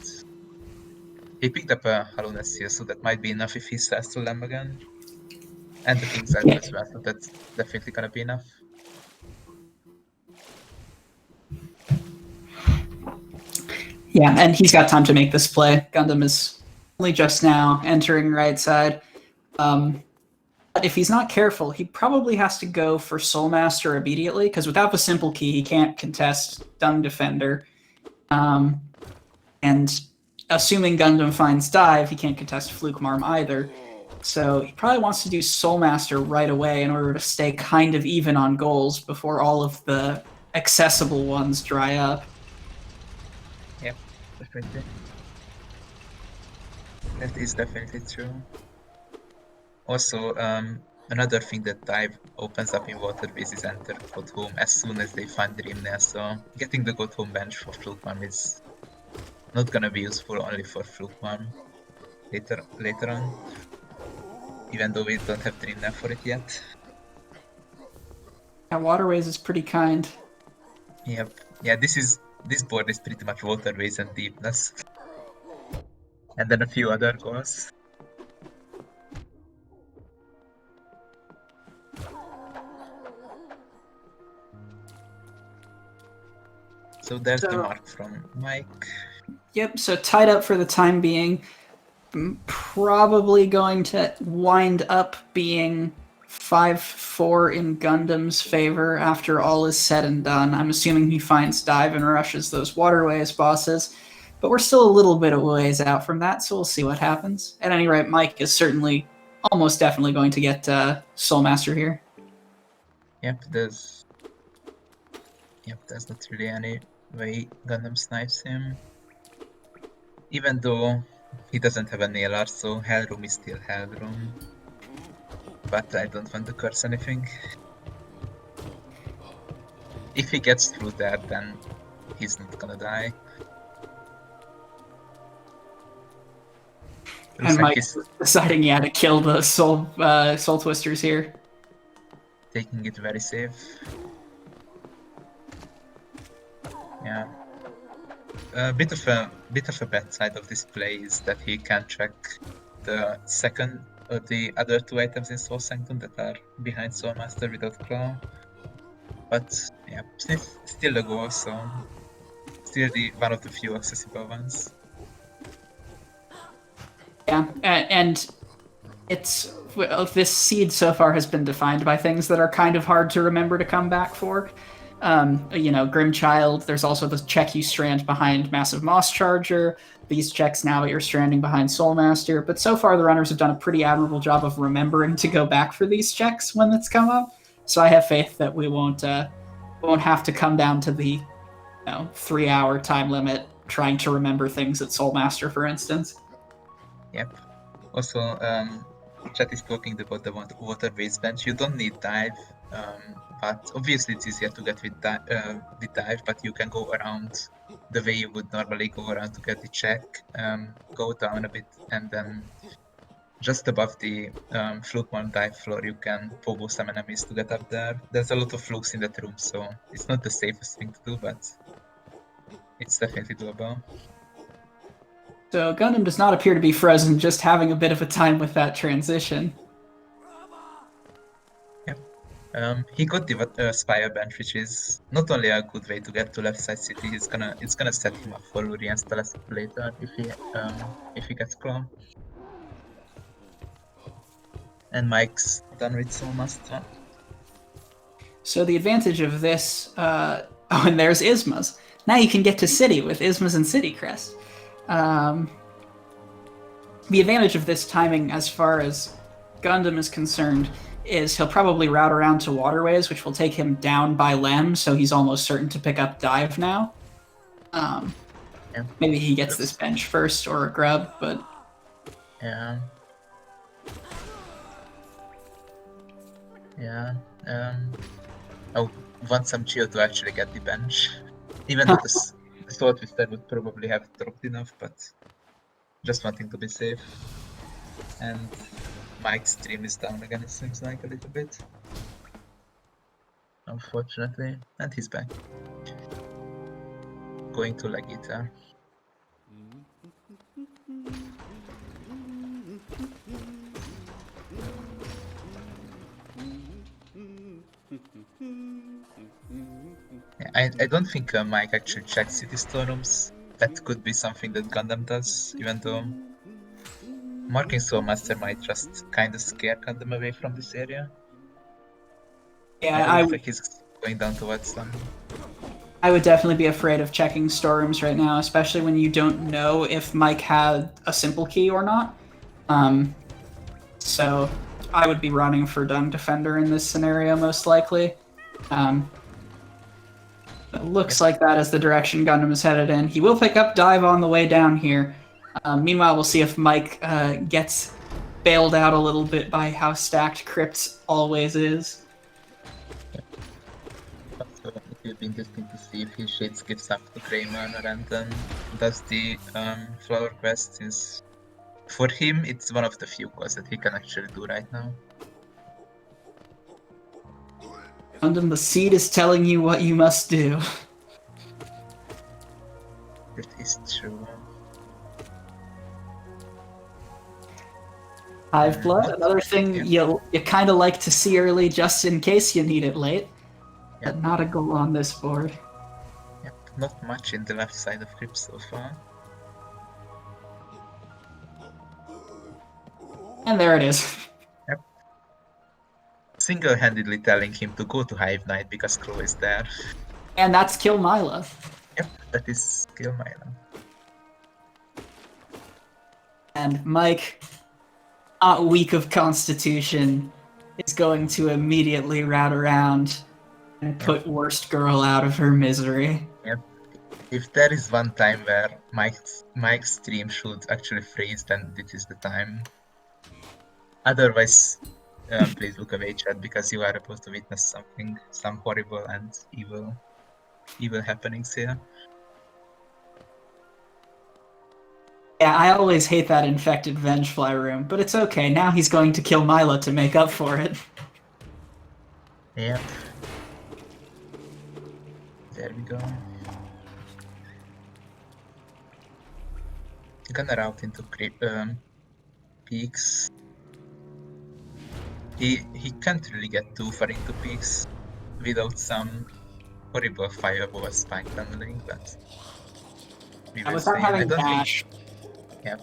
he picked up a Hallowness here, so that might be enough if he starts to Lamb again. And the King's Elf as well, so that's definitely gonna be enough. Yeah, and he's got time to make this play. Gundam is only just now entering right side. But if he's not careful, he probably has to go for Soulmaster immediately, because without the simple key, he can't contest Dung Defender. And assuming Gundam finds Dive, he can't contest Flukemarm either. So he probably wants to do Soulmaster right away in order to stay kind of even on goals before all of the accessible ones dry up. Yep, definitely. That is definitely true. Also, another thing that Dive opens up in Waterways is Enter God Home as soon as they find Dreamnail, so getting the God Home bench for Flukemarm is not gonna be useful only for Flukemarm later on, even though we don't have Dreamnail for it yet. Yeah, Waterways is pretty kind. Yep. Yeah, this board is pretty much Waterways and Deepness. And then a few other goals. So there's the mark from Mike. Yep, so tied up for the time being. Probably going to wind up being 5-4 in Gundam's favor after all is said and done. I'm assuming he finds Dive and rushes those Waterways bosses, but we're still a little bit of ways out from that, so we'll see what happens. At any rate, Mike is certainly, almost definitely going to get Soulmaster here. Yep, there's not really any way Gundam snipes him. Even though he doesn't have a nail art, so Hellroom is still Hellroom. But I don't want to curse anything. If he gets through that, then he's not gonna die. And Mike's deciding he had to kill the Soul Twisters here. Taking it very safe. Yeah. A bit of a bad side of this play is that he can't track the second or the other two items in Soul Sanctum that are behind Soulmaster without Claw. But yeah, still a goal, so still one of the few accessible ones. Yeah, and this seed so far has been defined by things that are kind of hard to remember to come back for. Grimchild, there's also the check you strand behind Massive Moss Charger, these checks now that you're stranding behind Soulmaster, but so far the runners have done a pretty admirable job of remembering to go back for these checks when it's come up, so I have faith that we won't have to come down to the 3-hour time limit trying to remember things at Soulmaster, for instance. Yep. Also, chat is talking about the Waterways bench. You don't need Dive, but obviously it's easier to get with Dive, but you can go around the way you would normally go around to get the check, go down a bit, and then just above the Fluke 1 dive floor, you can pogo some enemies to get up there. There's a lot of flukes in that room, so it's not the safest thing to do, but it's definitely doable. So Gundham does not appear to be frozen, just having a bit of a time with that transition. He got the Spire bench, which is not only a good way to get to left side city, it's gonna set him up for Urian's Telescope later if he gets Claw. And Mike's done with Soul Master. So the advantage of this, oh, and there's Isma's. Now you can get to City with Isma's and City Crest. The advantage of this timing, as far as Gundham is concerned, is he'll probably route around to Waterways, which will take him down by Lem, so he's almost certain to pick up Dive now. Maybe he gets this bench first or a grub, but... Yeah. I want some chill to actually get the bench. Even though the Sword Twister would probably have dropped enough, but just wanting to be safe. And Mike's stream is down again, it seems like, a little bit. Unfortunately. And he's back. Going to Legita. Yeah, I don't think Mike actually checks city storerooms. That could be something that Gundam does, even though marking Soul Master might just kinda scare Gundam away from this area. Yeah, I think he's going down towards them. I would definitely be afraid of checking storerooms right now, especially when you don't know if Mike had a simple key or not. So I would be running for Dung Defender in this scenario, most likely. It looks like that is the direction Gundam is headed in. He will pick up Dive on the way down here. Meanwhile, we'll see if Mike gets bailed out a little bit by how stacked Crypt always is. So it will be interesting to see if he shades gives up to Kramer and then does the flower quest, since for him it's one of the few quests that he can actually do right now. Gundam, the seed is telling you what you must do. That is true. Hive Blood, another thing you kind of like to see early just in case you need it late. But not a goal on this board. Yep, not much in the left side of Crypt so far. And there it is. Yep. Single-handedly telling him to go to Hive Knight because Crow is there. And that's Kill Mila. Yep, that is Kill Mila. And Mike, not weak of constitution, is going to immediately route around and put Worst Girl out of her misery. Yep. If there is one time where Mike's stream should actually freeze, then this is the time. Otherwise, please look away, chat, because you are about to witness some horrible and evil happenings here. Yeah, I always hate that infected Vengefly room, but it's okay. Now he's going to kill Mila to make up for it. Yep. There we go. Gonna route into peaks. He can't really get too far into peaks without some horrible fireball spike tunneling, but we will see. Without having dash. Yep.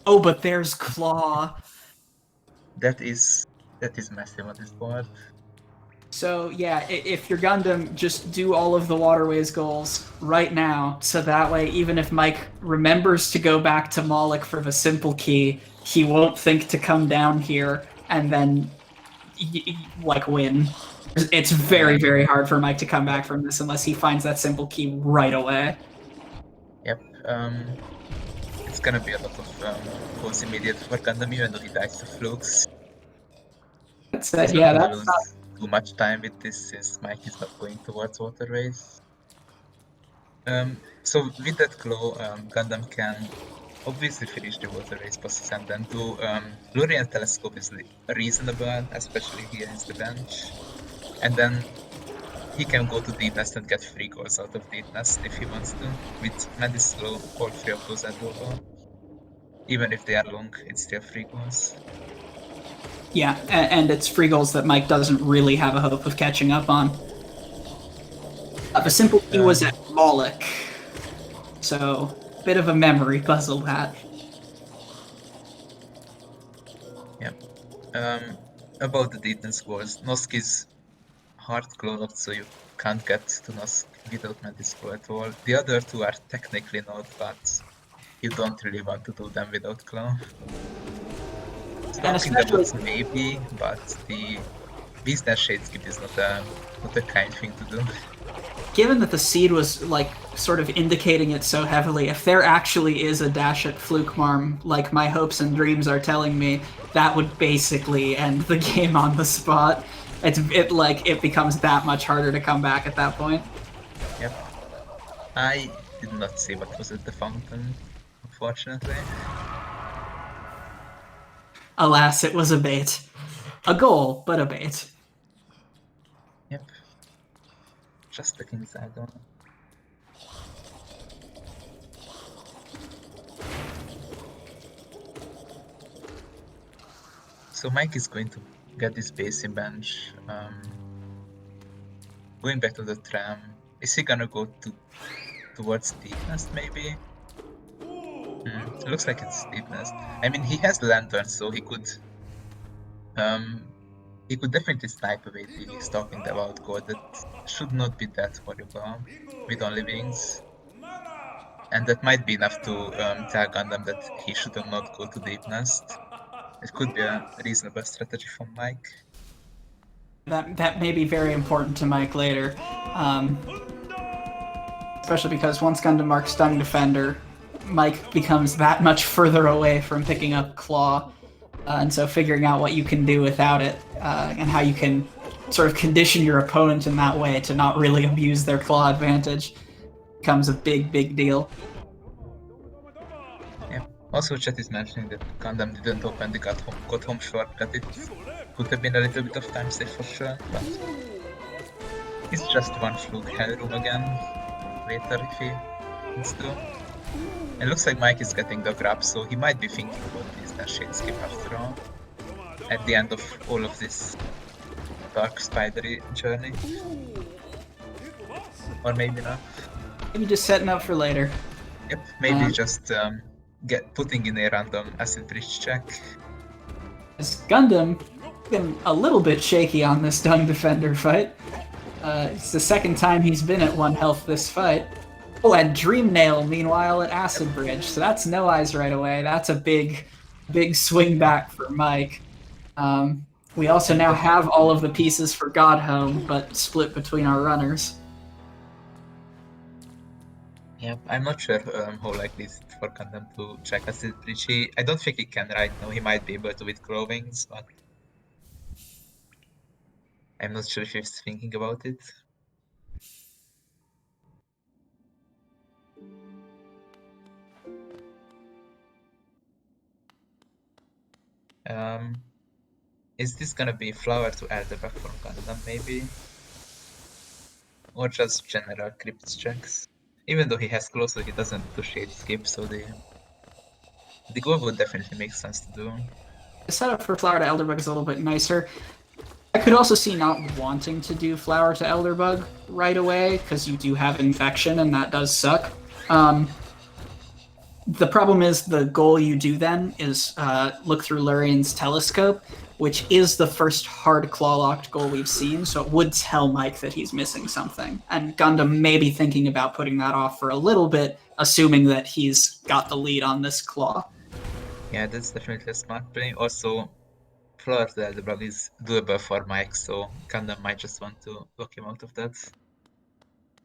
Oh, but there's Claw. That is massive on this board. So yeah, if you're Gundam, just do all of the Waterways goals right now, so that way even if Mike remembers to go back to Moloch for the simple key, he won't think to come down here and then like win. It's very, very hard for Mike to come back from this unless he finds that simple key right away. Yep. It's gonna be a lot of goals immediate for Gundam, even though he dies to flukes. That's it. Yeah, that's not too much time with this, since Mike is not going towards Waterways. So with that glow, Gundam can obviously finish the water race bosses and then do Lurian Telescope is reasonable, especially here is the bench. And then he can go to Deep Nest and get 3 goals out of Deep Nest if he wants to. With Medislow, all 3 of those are doable. Even if they are long, it's still 3 goals. Yeah, and it's free goals that Mike doesn't really have a hope of catching up on. The simple he was at Moloch, so bit of a memory puzzle that. Yeah. About the Deepness scores, Nosk is hard cloned, so you can't get to Nosk without Medislow at all. The other 2 are technically not, but you don't really want to do them without Claw. And Stalking the especially bots maybe, but the Beast Shade skip is not a kind thing to do. given that the seed was like sort of indicating it so heavily, if there actually is a dash at Fluke Marm, like my hopes and dreams are telling me, that would basically end the game on the spot. It becomes that much harder to come back at that point. Yep. I did not see what was at the fountain, unfortunately. Alas, it was a bait. A goal, but a bait. Yep. Just looking inside on. So Mike is going to get this basin bench. Going back to the tram. Is he gonna go towards Deep Nest maybe? It looks like it's Deep Nest. I mean, he has Lantern, so he could definitely snipe away the Stalking Devout God. That should not be that horrible with only wings. And that might be enough to tell Gundam that he should not go to Deep Nest. It could be a reasonable strategy from Mike. That may be very important to Mike later. Especially because once Gundam marks Stung Defender, Mike becomes that much further away from picking up Claw. And so figuring out what you can do without it, and how you can sort of condition your opponent in that way to not really abuse their Claw advantage becomes a big, big deal. Yeah. Also, chat is mentioning that Gundam didn't open the got home shortcut. It could have been a little bit of time save for sure, but it's just one Fluke Hellroom again later if he needs to. It looks like Mike is getting the grab, so he might be thinking about this Shade skip after all. At the end of all of this dark spidery journey. Or maybe not. Maybe just setting up for later. Yep, maybe just putting in a random acid bridge check. As Gundam been a little bit shaky on this Dung Defender fight. It's the second time he's been at 1 health this fight. Oh, and Dream Nail, meanwhile, at Acid Bridge. So that's no eyes right away. That's a big, big swing back for Mike. We also now have all of the pieces for Godhome, but split between our runners. Yeah, I'm not sure how likely is it for Gundam to check Acid Bridge. I don't think he can right now. He might be able to with Glowings, but I'm not sure if he's thinking about it. Is this gonna be Flower to Elderback from Gundam maybe? Or just general crypts checks? Even though he has close, so he doesn't do shade skip, so the goal would definitely make sense to do. The setup for Flower to Elderbug is a little bit nicer. I could also see not wanting to do Flower to Elderbug right away, because you do have Infection, and that does suck. The problem is the goal you do then is look through Lurian's telescope, which is the first hard claw-locked goal we've seen, so it would tell Mike that he's missing something. And Gundam may be thinking about putting that off for a little bit, assuming that he's got the lead on this claw. Yeah, that's definitely a smart play. Also, Flower to Elderback is doable for Mike, so Gundam might just want to lock him out of that.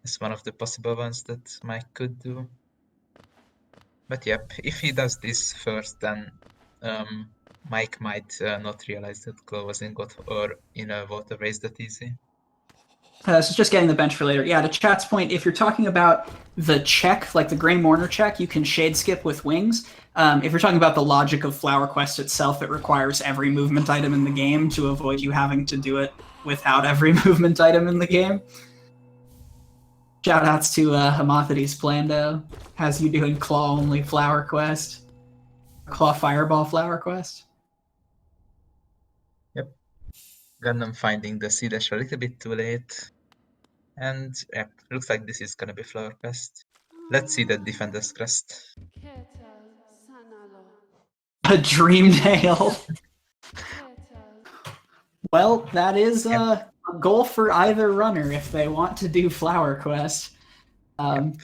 It's one of the possible ones that Mike could do. But yep, if he does this first, then Mike might not realize that Claw was in a water race that easy. So just getting the bench for later. Yeah, to chat's point, if you're talking about the check, like the Grey Mourner check, you can shade skip with wings. If you're talking about the logic of Flower Quest itself, it requires every movement item in the game to avoid you having to do it without every movement item in the game. Shoutouts to Hemothides Plando. Has you doing claw only Flower Quest? Claw Fireball Flower Quest? Yep. Gundam finding the sea dash a little bit too late. And yeah, looks like this is gonna be Flower Quest. Let's see the Defender's Crest. A Dream Nail. Well, that is a goal for either runner if they want to do Flower Quest. Having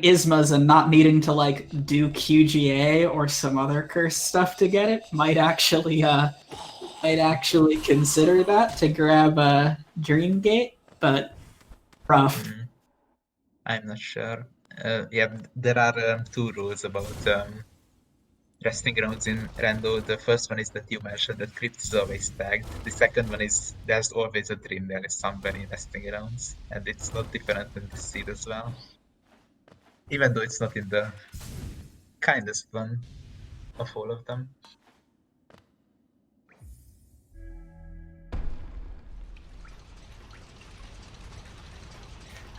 Ismas and not needing to like do QGA or some other curse stuff to get it might actually consider that to grab a Dreamgate, but rough. I'm not sure. Yeah, there are 2 rules about resting grounds in Rando. The first one is that you mentioned that Crypt is always tagged. The second one is there's always a dream there is somewhere in resting grounds, and it's not different in this seed as well. Even though it's not in the kindest one of all of them.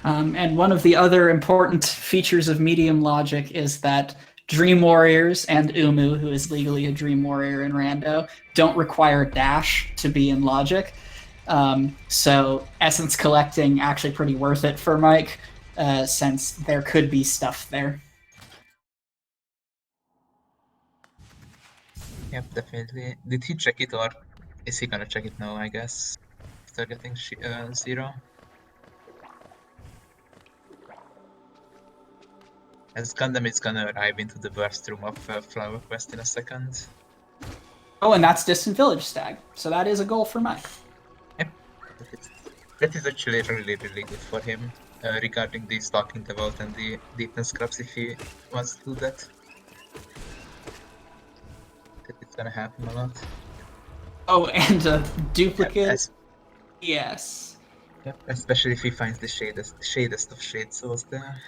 And one of the other important features of medium logic is that Dream Warriors and Umu, who is legally a Dream Warrior in Rando, don't require dash to be in logic. So essence collecting actually pretty worth it for Mike, since there could be stuff there. Yep, definitely. Did he check it, or is he gonna check it now, I guess? After getting 0. As Gundam is gonna arrive into the burst room of Flower Quest in a second. Oh, and that's Distant Village Stag, so that is a goal for Mike. Yep. That is actually really, really good for him, regarding the Stalking Devout and the Deepness Scrubs if he wants to do that. It's gonna help him a lot. Oh, and a duplicate? Yes. Yep, especially if he finds the shadest of shade souls there.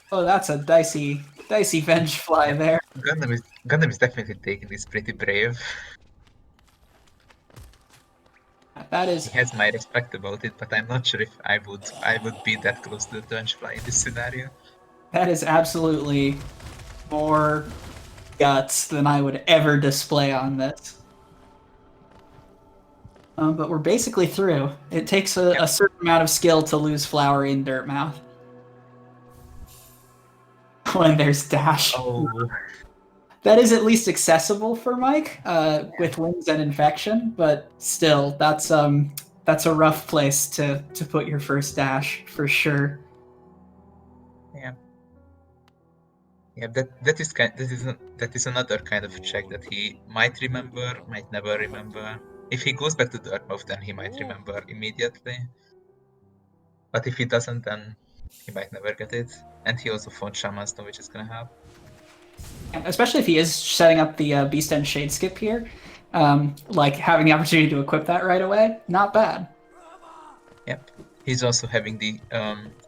Oh, that's a dicey venge fly there. Gundam is definitely taking this pretty brave. That is. He has my respect about it, but I'm not sure if I would be that close to the venge fly in this scenario. That is absolutely more guts than I would ever display on this. But we're basically through. It takes a certain amount of skill to lose Flower in Dirtmouth. When there's dash. Oh. That is at least accessible for Mike, with wings and infection, but still, that's a rough place to put your first dash for sure. Yeah. Yeah, that is another kind of check that he might remember, might never remember. If he goes back to Dirtmouth, then he might remember immediately. But if he doesn't, then he might never get it. And he also found Shaman Stone, which is gonna help. Especially if he is setting up the Beast End Shade Skip here. Like, having the opportunity to equip that right away, not bad. Yep. He's also having the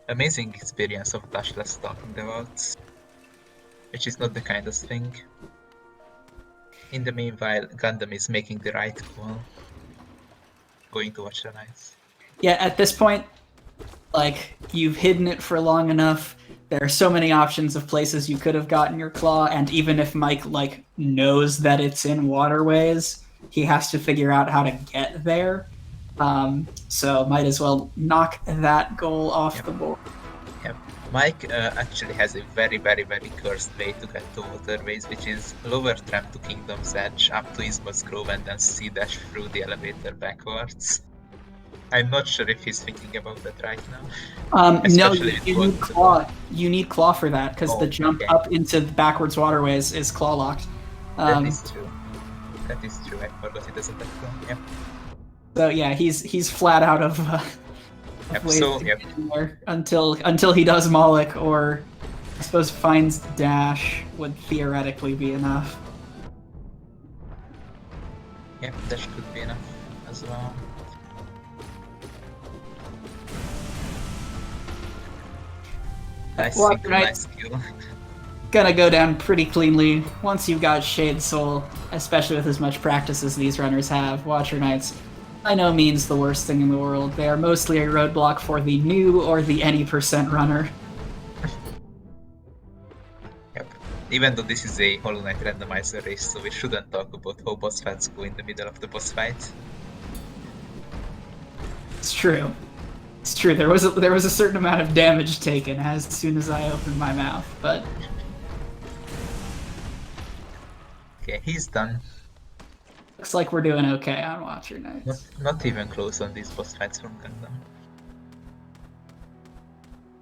amazing experience of Dashless Stalking Devout, which is not the kindest thing. In the meanwhile, Gundam is making the right call. Going to watch the nights. Yeah, at this point, like, you've hidden it for long enough. There are so many options of places you could have gotten your claw, and even if Mike, like, knows that it's in waterways, he has to figure out how to get there. So might as well knock that goal off the board. Yep. Mike actually has a very, very, very cursed way to get to waterways, which is lower tramp to Kingdom's Edge, up to Isma's Grove, and then C-dash through the elevator backwards. I'm not sure if he's thinking about that right now. No, you need claw. You need claw for that, because the jump up into the backwards waterways is claw locked. That is true. That is true. I forgot he doesn't have claw. Yeah. So yeah, he's flat out of ways to get there until he does Moloch, or I suppose finds dash would theoretically be enough. Yep, that could be enough as well. Nice Water synchro, Knight's nice skill. gonna go down pretty cleanly once you've got Shade Soul, especially with as much practice as these runners have. Watcher Knights, by no means the worst thing in the world. They are mostly a roadblock for the new or the any percent runner. Yep. Even though this is a Hollow Knight randomizer race, so we shouldn't talk about how boss fights go in the middle of the boss fight. It's true. It's true. There was a certain amount of damage taken as soon as I opened my mouth, but Okay, he's done. looks like we're doing okay on Watcher Knights. Not even close on these boss fights from Gundam.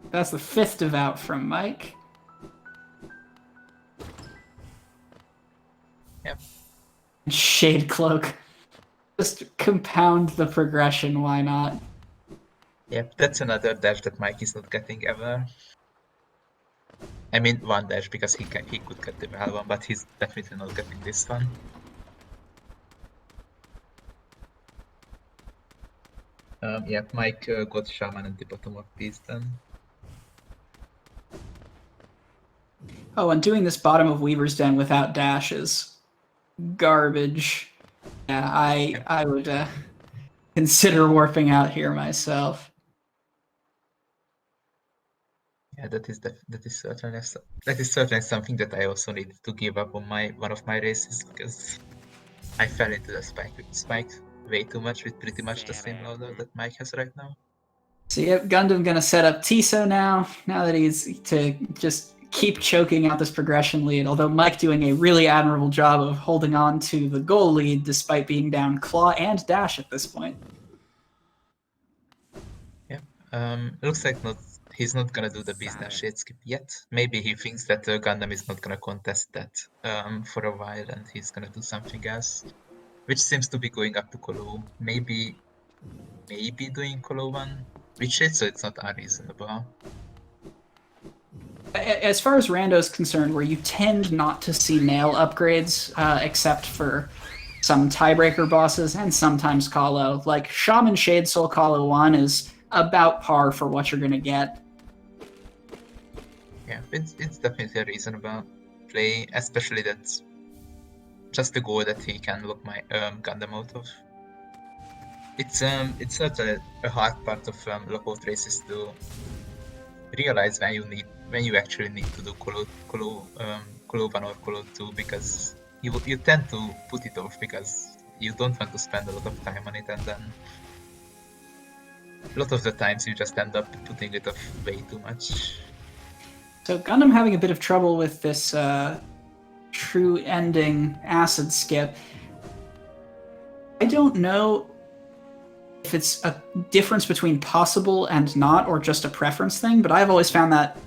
That's the 5th devout from Mike. Yep. Shade Cloak. Just compound the progression, why not? Yep, that's another dash that Mike is not getting ever. I mean, one dash because he could get the well one, but he's definitely not getting this one. Yeah, Mike got Shaman at the bottom of piece then. Oh, and doing this bottom of Weaver's Den without dash is garbage. Yeah, I would consider warping out here myself. Yeah, that is certainly something that I also needed to give up on one of my races because I fell into the spike way too much with pretty much the same loader that Mike has right now. So yep, Gundam gonna set up Tiso now that he's to just keep choking out this progression lead, although Mike doing a really admirable job of holding on to the goal lead despite being down Claw and Dash at this point. Yeah, looks like he's not gonna do the business shade skip yet. Maybe he thinks that Gundam is not gonna contest that for a while and he's gonna do something else, which seems to be going up to Colo. Maybe doing Colo 1, which is so it's not unreasonable. As far as Rando is concerned, where you tend not to see nail upgrades, except for some tiebreaker bosses and sometimes Kalo, like Shaman Shade Soul Kalo 1 is about par for what you're gonna get. Yeah, it's definitely a reasonable play, especially that's just the goal that he can look my Gundam out of. It's certainly a hard part of Lockout races to realize when you actually need to do Colo 1 or Colo 2 because you tend to put it off because you don't want to spend a lot of time on it, and then a lot of the times you just end up putting it off way too much. So Gundam having a bit of trouble with this true ending acid skip. I don't know if it's a difference between possible and not, or just a preference thing, but I've always found that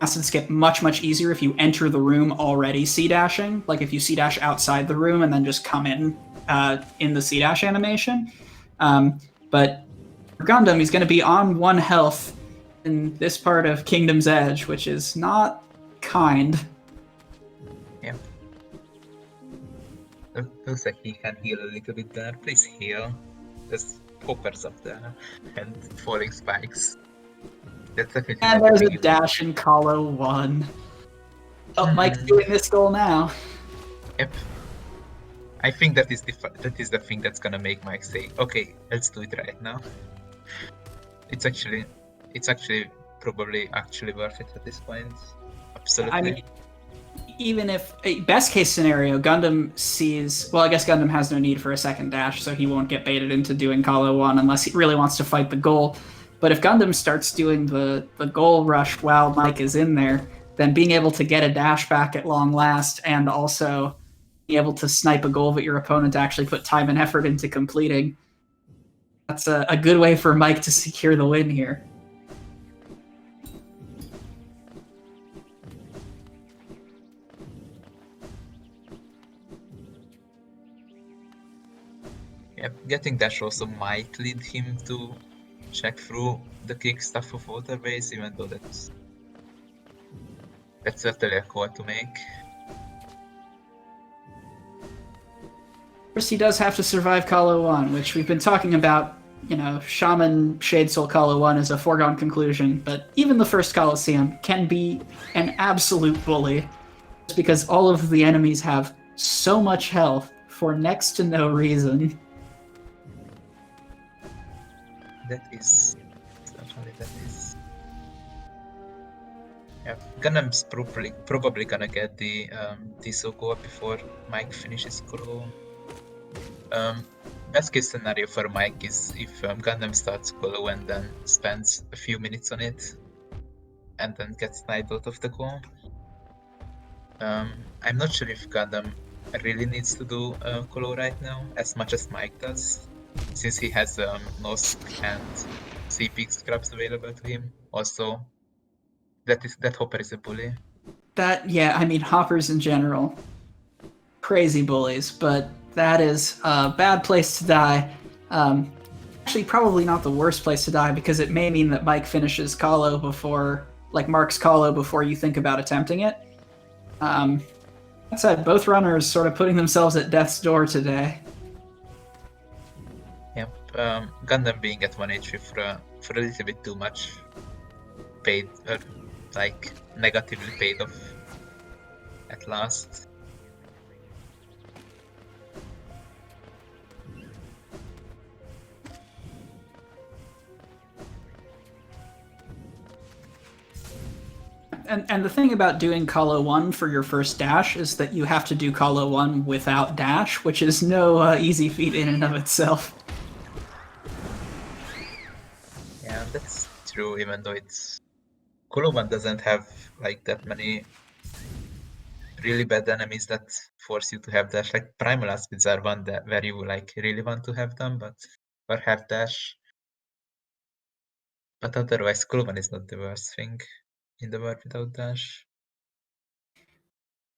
acid skip much easier if you enter the room already C-dashing, like if you C-dash outside the room and then just come in the C-dash animation. But for Gundam, he's going to be on 1 health in this part of Kingdom's Edge, which is not kind. Yeah. Looks like he can heal a little bit there. Please heal. There's poppers up there and falling spikes. That's definitely. And there's a dash in Kalo 1. Oh, Mike's doing this goal now. Yep. I think that is the thing that's gonna make Mike say, "Okay, let's do it right now." It's actually probably worth it at this point. Absolutely. I mean, even if best case scenario, Gundam sees. Well, I guess Gundam has no need for a second dash, so he won't get baited into doing Kalo 1 unless he really wants to fight the goal. But if Gundam starts doing the goal rush while Mike is in there, then being able to get a dash back at long last and also be able to snipe a goal that your opponent actually put time and effort into completing, that's a good way for Mike to secure the win here. Yep, getting dash also might lead him to check through the kick stuff of waterways, even though that's certainly a call to make. First, he does have to survive Kalo 1, which we've been talking about. You know, Shaman Shade Soul Kalo 1 is a foregone conclusion, but even the first Coliseum can be an absolute bully. Just because all of the enemies have so much health for next to no reason. That is... Yeah, Gundam's probably gonna get the Tiso go before Mike finishes Kuro. Best case scenario for Mike is if Gundam starts Kolo and then spends a few minutes on it and then gets sniped out of the goal. I'm not sure if Gundam really needs to do Kolo right now as much as Mike does, since he has Nosk and CP scrubs available to him. Also, that Hopper is a bully. Yeah, I mean, hoppers in general, crazy bullies, but that is a bad place to die. Actually, probably not the worst place to die, because it may mean that Mike finishes Kahlo before, like, Mark's Kahlo before you think about attempting it. That said, both runners sort of putting themselves at death's door today. Yep, Gundam being at 1 HP for a little bit too much paid, like, negatively paid off at last. And the thing about doing Kalo 1 for your first dash is that you have to do Kalo 1 without dash, which is no easy feat in and of itself. Yeah, that's true, even though it's... Kolo 1 doesn't have, like, that many really bad enemies that force you to have dash. Like, Primal Aspids are one that where you, like, really want to have them, but... or have dash. But otherwise, Kolo 1 is not the worst thing in the world without dash.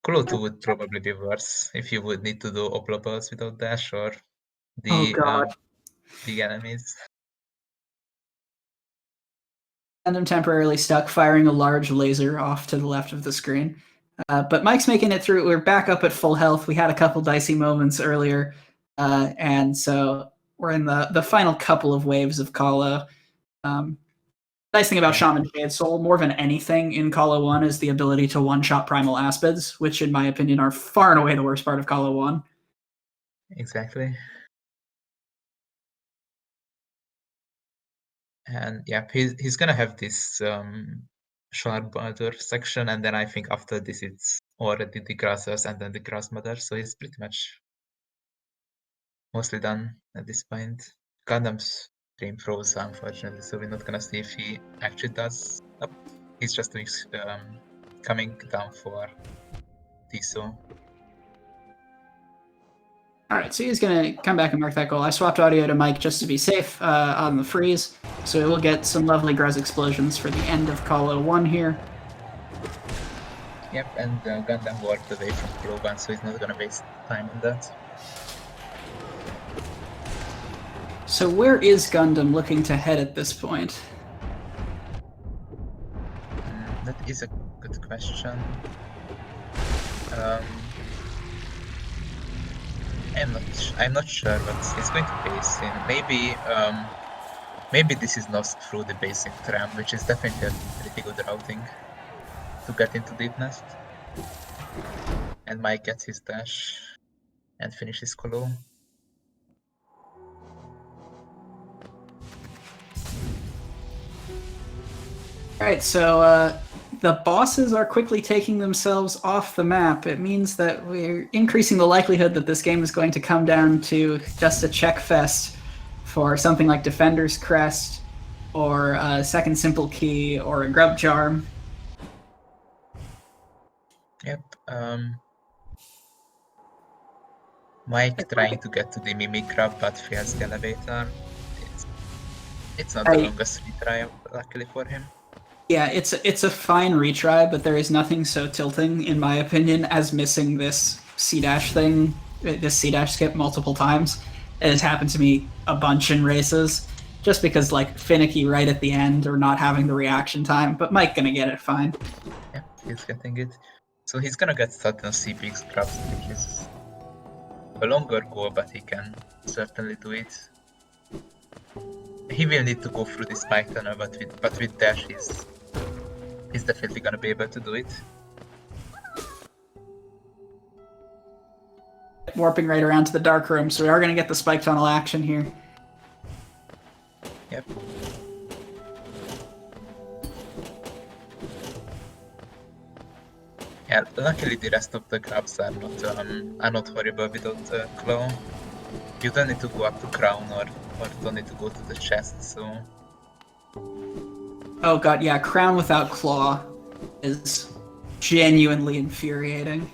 Kolo 2 would probably be worse if you would need to do Oplopals without dash or the big enemies. And I'm temporarily stuck firing a large laser off to the left of the screen. But Mike's making it through. We're back up at full health. We had a couple dicey moments earlier. And so we're in the final couple of waves of Kalo. Nice thing about Shaman Shade Soul, more than anything in Kalo 1, is the ability to one-shot Primal Aspids, which in my opinion are far and away the worst part of Kalo 1. Exactly. And yeah, he's gonna have this Sharp Border section, and then I think after this it's already the Grassers and then the Grass Mother, so he's pretty much mostly done at this point. Gundam's stream froze, unfortunately, so we're not gonna see if he actually does. Oh, he's just doing coming down for Tiso. Alright, so he's going to come back and mark that goal. I swapped audio to Mike just to be safe on the freeze, so we'll get some lovely Gruz explosions for the end of Kalo 1 here. Yep, and Gundam walked away from Kalo 1, so he's not going to waste time on that. So where is Gundam looking to head at this point? That is a good question. I'm not sure, but he's going to base in. Maybe this is lost through the basing tram, which is definitely a pretty good routing to get into Deep Nest. And Mike gets his dash and finishes Kolo. Alright, so the bosses are quickly taking themselves off the map. It means that we're increasing the likelihood that this game is going to come down to just a check fest for something like Defender's Crest, or a Second Simple Key, or a Grub Charm. Yep. Mike trying to get to the Mimic Grub, but fails the elevator. It's not the longest retry, luckily for him. Yeah, it's a fine retry, but there is nothing so tilting, in my opinion, as missing this C-dash thing, this C-dash skip multiple times. It has happened to me a bunch in races, just because, like, finicky right at the end or not having the reaction time, but Mike gonna get it fine. Yeah, he's getting it. So he's gonna get stuck on CP scraps, which is a longer goal, but he can certainly do it. He will need to go through the spike tunnel, but with dash, he's definitely gonna be able to do it. Warping right around to the dark room, so we are going to get the spike tunnel action here. Yep. Yeah, luckily the rest of the grabs are not horrible without claw. You don't need to go up to crown or don't need to go to the chest, so... Oh god, yeah, crown without claw is genuinely infuriating.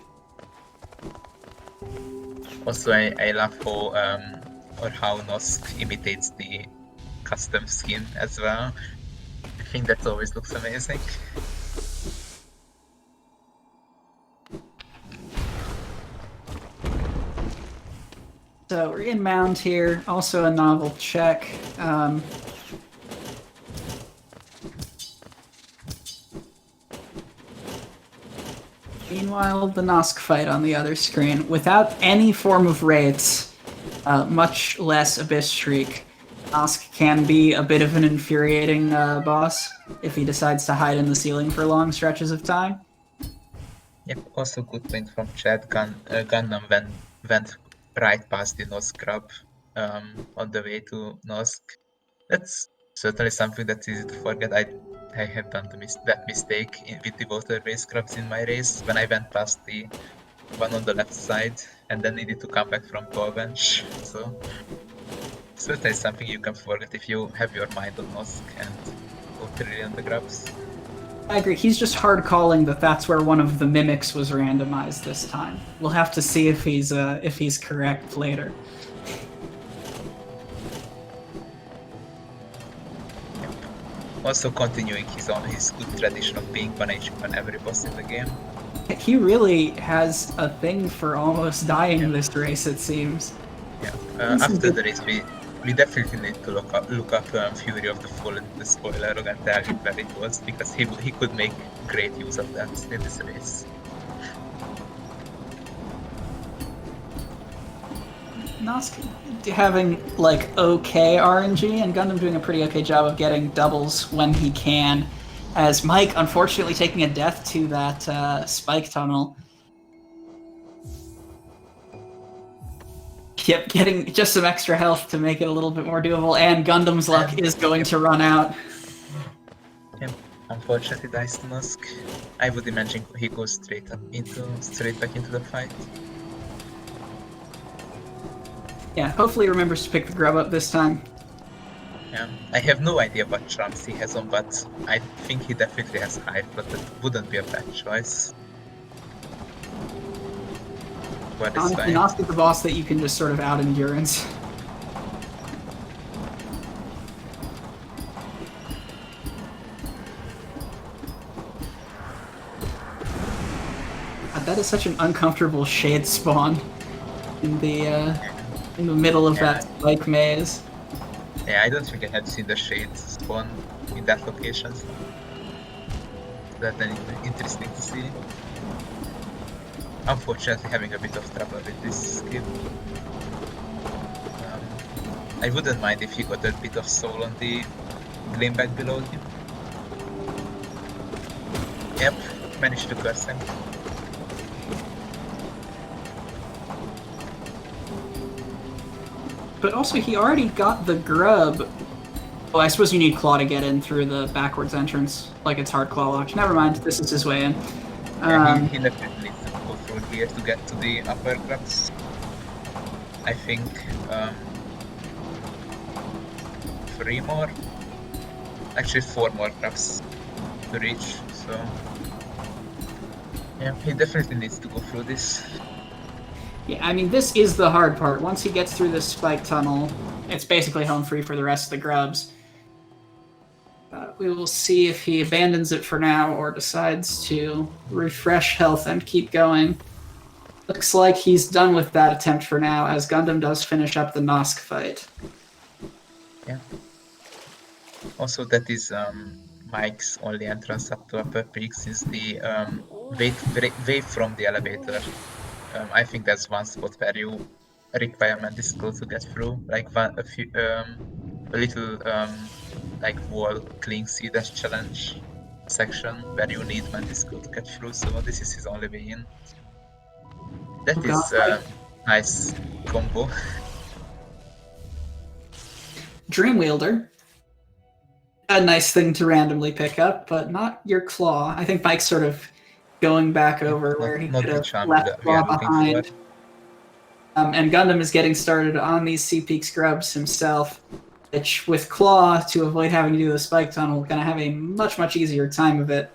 Also, I love how Nosk imitates the custom skin as well. I think that always looks amazing. So we're in Mound here, also a novel check. Meanwhile, the Nosk fight on the other screen, without any form of wraiths, much less Abyss Shriek, Nosk can be a bit of an infuriating boss if he decides to hide in the ceiling for long stretches of time. Yep, also good point from Chad. Gundam went right past the Nosk grab on the way to Nosk. That's certainly something that's easy to forget. I have done that mistake with the water-based grabs in my race when I went past the one on the left side and then needed to come back from toll bench. So certainly something you can forget if you have your mind on Nosk and go really on the grabs. I agree. He's just hard calling that that's where one of the mimics was randomized this time. We'll have to see if he's correct later. Yep. Also continuing his good tradition of being 1 HP on every boss in the game. He really has a thing for almost dying this race, it seems. Yeah. After the race, we definitely need to look up Fury of the Fallen, the spoiler, and tell him where it was, because he could make great use of that in this race. Nosk having, like, okay RNG, and Gundam doing a pretty okay job of getting doubles when he can, as Mike unfortunately taking a death to that spike tunnel. Yep, getting just some extra health to make it a little bit more doable, and Gundam's luck is going to run out. Yep, unfortunately dies to Nosk. I would imagine he goes straight back into the fight. Yeah, hopefully he remembers to pick the grub up this time. Yeah, I have no idea what charms he has on, but I think he definitely has Hive, but that wouldn't be a bad choice. Honestly, Nosk is the boss that you can just sort of out endurance. God, that is such an uncomfortable shade spawn in the middle of that spike maze. Yeah, I don't think I have seen the shade spawn in that location. So that's interesting to see. Unfortunately, having a bit of trouble with this skill. I wouldn't mind if he got a bit of soul on the gleam back below him. Yep, managed to curse him. But also, he already got the grub. Oh, I suppose you need Claw to get in through the backwards entrance, like it's hard Claw locked. Never mind, this is his way in. Yeah, he definitely needs to go through here to get to the upper grabs. I think 3 more, actually 4 more grabs to reach, so yeah, he definitely needs to go through this. Yeah, I mean, this is the hard part. Once he gets through this spike tunnel, it's basically home free for the rest of the grubs. We will see if he abandons it for now or decides to refresh health and keep going. Looks like he's done with that attempt for now, as Gundam does finish up the Nosk fight. Yeah. Also, that is Mike's only entrance up to Upper Peaks is the wave from the elevator. I think that's one spot where you requirement is close to get through. Like a little like wall clean dash challenge section where you need Mantis Skill to get through. So this is his only way in. That Oh is god, nice combo. Dreamwielder. A nice thing to randomly pick up, but not your claw. I think Mike's sort of going back over where he Not could the have charm left we claw are looking for. behind. And Gundham is getting started on these C-Peak scrubs himself, which with Claw, to avoid having to do the spike tunnel, gonna have a much easier time of it.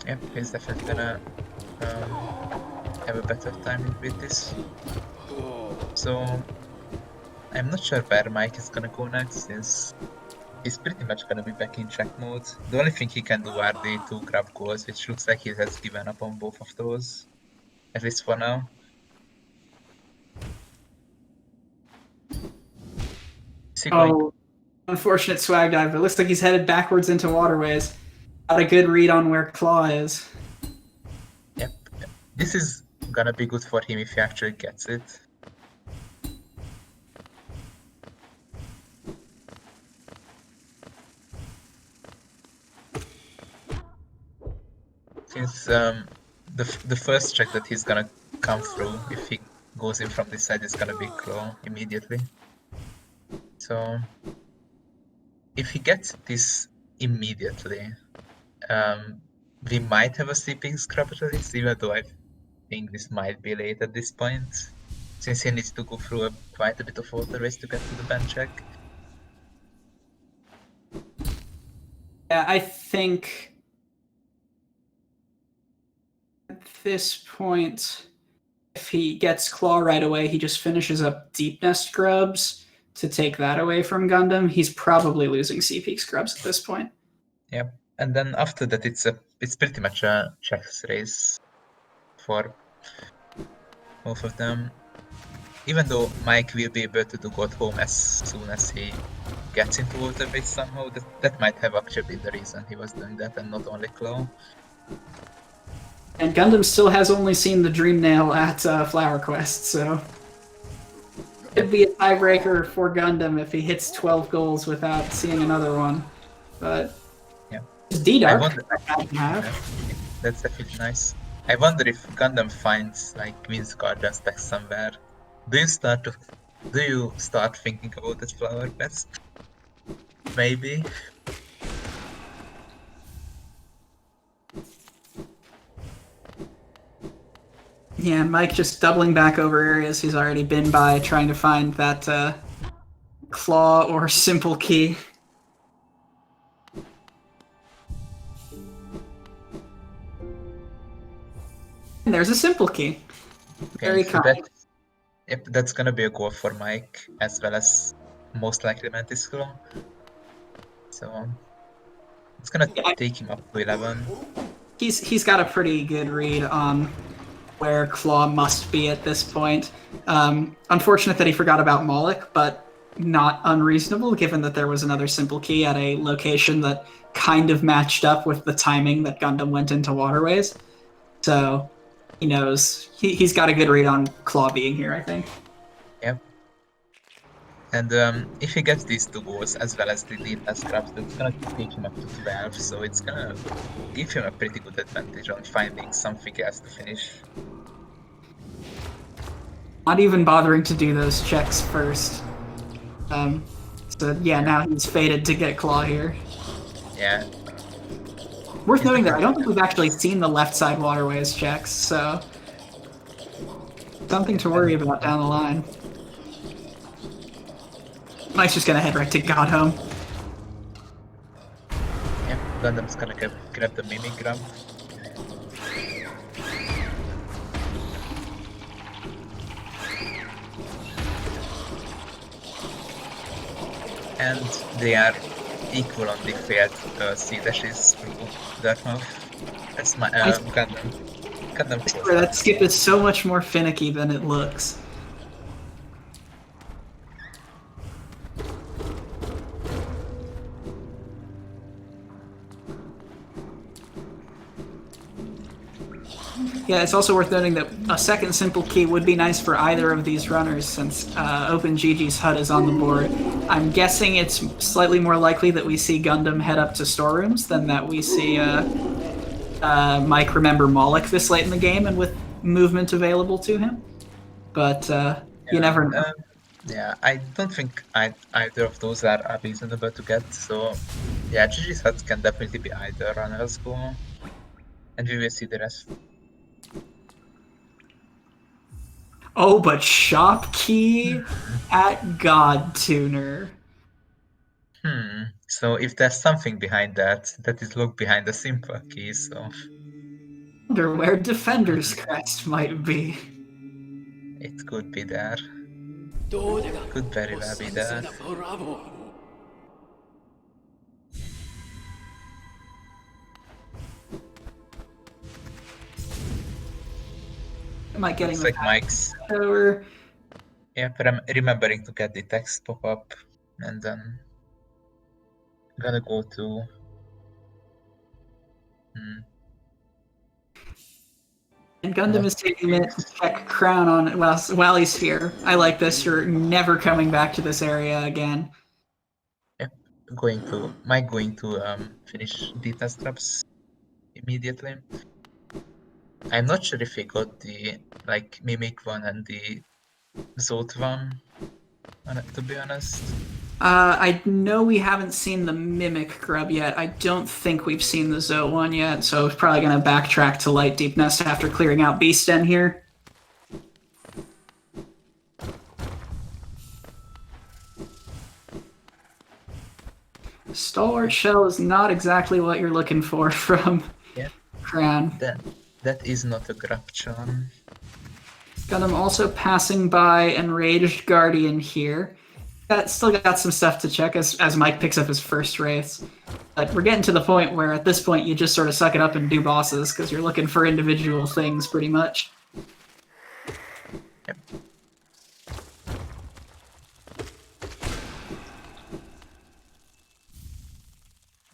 Yeah, he's definitely gonna have a better time with this. So I'm not sure where Mike is gonna go next, since he's pretty much gonna be back in check mode. The only thing he can do are the 2 grab goals, which looks like he has given up on both of those, at least for now. Oh, unfortunate swag dive. It looks like he's headed backwards into waterways. Got a good read on where Claw is. Yep. This is gonna be good for him if he actually gets it. Since the first check that he's gonna come through, if he goes in from this side, is gonna be Claw immediately. So if he gets this immediately, we might have a sleeping scrub at least, even though I think this might be late at this point, since he needs to go through quite a bit of waterways to get to the bench check. Yeah, I think at this point, if he gets Claw right away, he just finishes up Deep Nest Grubs to take that away from Gundam. He's probably losing C-Peak Scrubs at this point. Yep. And then after that, it's pretty much a chess race for both of them. Even though Mike will be able to go home as soon as he gets into waterways somehow, that might have actually been the reason he was doing that, and not only Claw. And Gundam still has only seen the Dream Nail at Flower Quest, so it'd be a tiebreaker for Gundam if he hits 12 goals without seeing another one. But yeah, D-Dark. That's definitely nice. I wonder if Gundam finds like Queen's Guardian stack somewhere. Do you start thinking about that Flower Quest? Maybe. Yeah, Mike just doubling back over areas he's already been by, trying to find that claw or simple key. And there's a simple key. Very kind. Yep, that's gonna be a goal for Mike, as well as most likely Mantis Claw. So it's gonna take him up to 11. He's got a pretty good read on where Claw must be at this point. Unfortunate that he forgot about Moloch, but not unreasonable given that there was another simple key at a location that kind of matched up with the timing that Gundam went into waterways. So he knows he's got a good read on Claw being here, I think. Yep. And if he gets these 2 goals as well as the Deep Nest Scraps, that's gonna take him up to 12, so it's gonna give him a pretty good advantage on finding something else to finish. Not even bothering to do those checks first. So yeah, now he's fated to get Claw here. Yeah. Worth noting that I don't think we've actually seen the left side waterways checks, so something to worry about down the line. Mike's just gonna head right to Gundham. Yeah, Gundam's gonna grab the Mimic Grab. And they are equal on the failed C-dashes through Dartmouth. That's my Gundam. That skip is so much more finicky than it looks. Yeah, it's also worth noting that a second simple key would be nice for either of these runners since OpenGG's HUD is on the board. I'm guessing it's slightly more likely that we see Gundam head up to storerooms than that we see Mike remember Moloch this late in the game and with movement available to him. But you never know. Yeah, I don't think either of those are reasonable to get. So, yeah, Gigi's Hut can definitely be either runner's goal, and we will see the rest. Oh, but shop key at God Tuner. So if there's something behind that, that is locked behind the simple key, so Wonder where Defender's Crest might be. it could be there. Could very well be there. Am I getting Looks like Mike's. over? Yeah, but I'm remembering to get the text pop up, and then I'm gonna go to. And Gundam is taking a minute to check Crown on it while he's here. I like this. You're never coming back to this area again. Yep, going to finish the test traps immediately. I'm not sure if he got the Mimic one and the Zot one, to be honest. I know we haven't seen the Mimic Grub yet. I don't think we've seen the Zoe one yet, so it's probably going to backtrack to Light Deep Nest after clearing out Beast Den here. Stalwart Shell is not exactly what you're looking for from Crown. That is not a grab charm. Gundam also passing by Enraged Guardian here. Still got some stuff to check as Mike picks up his first race. But we're getting to the point where at this point you just sort of suck it up and do bosses because you're looking for individual things pretty much. Yep.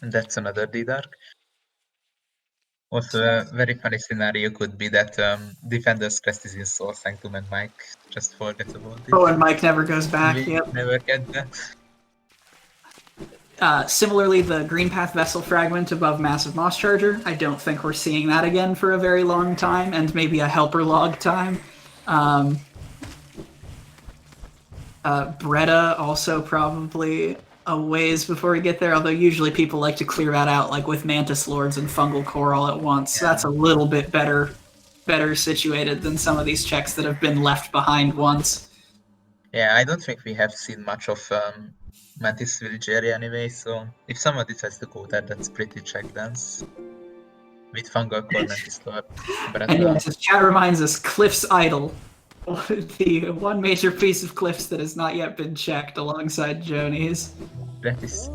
And that's another D-Dark. Also, a very funny scenario could be that Defender's Crest is in Soul Sanctum and Mike just forgets about it. Oh, and Mike never goes back. We never get that. Similarly, the Green Path Vessel fragment above Massive Moss Charger, I don't think we're seeing that again for a very long time, and maybe a helper log time. Bretta also probably a ways before we get there, although usually people like to clear that out like with Mantis Lords and Fungal Core all at once. So that's a little bit better situated than some of these checks that have been left behind once. Yeah, I don't think we have seen much of Mantis Villageria anyway, so if somebody has to go there, that's pretty check dance. With Fungal Core, Mantis Lord, Bretta. And yes, as chat reminds us, Cliff's Idol. The one major piece of Cliffs that has not yet been checked alongside Joni's. That is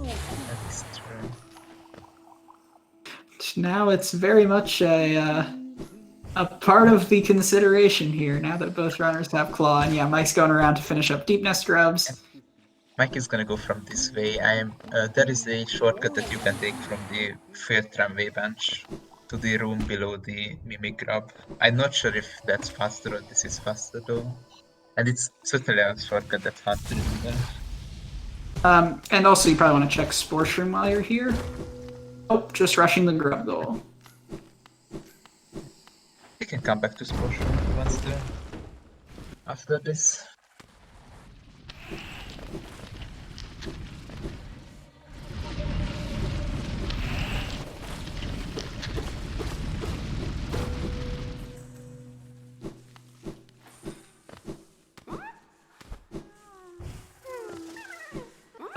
true. Now it's very much a part of the consideration here, now that both runners have Claw. And yeah, Mike's going around to finish up Deep Nest Grubs. Mike is gonna go from this way. There is a shortcut that you can take from the third tramway bench to the room below the Mimic Grub. I'm not sure if that's faster or this is faster though. And it's certainly a shortcut that's hard to remember. And also you probably want to check Spore Shroom while you're here. Oh, just rushing the Grub goal. You can come back to Spore Shroom if you want to after this.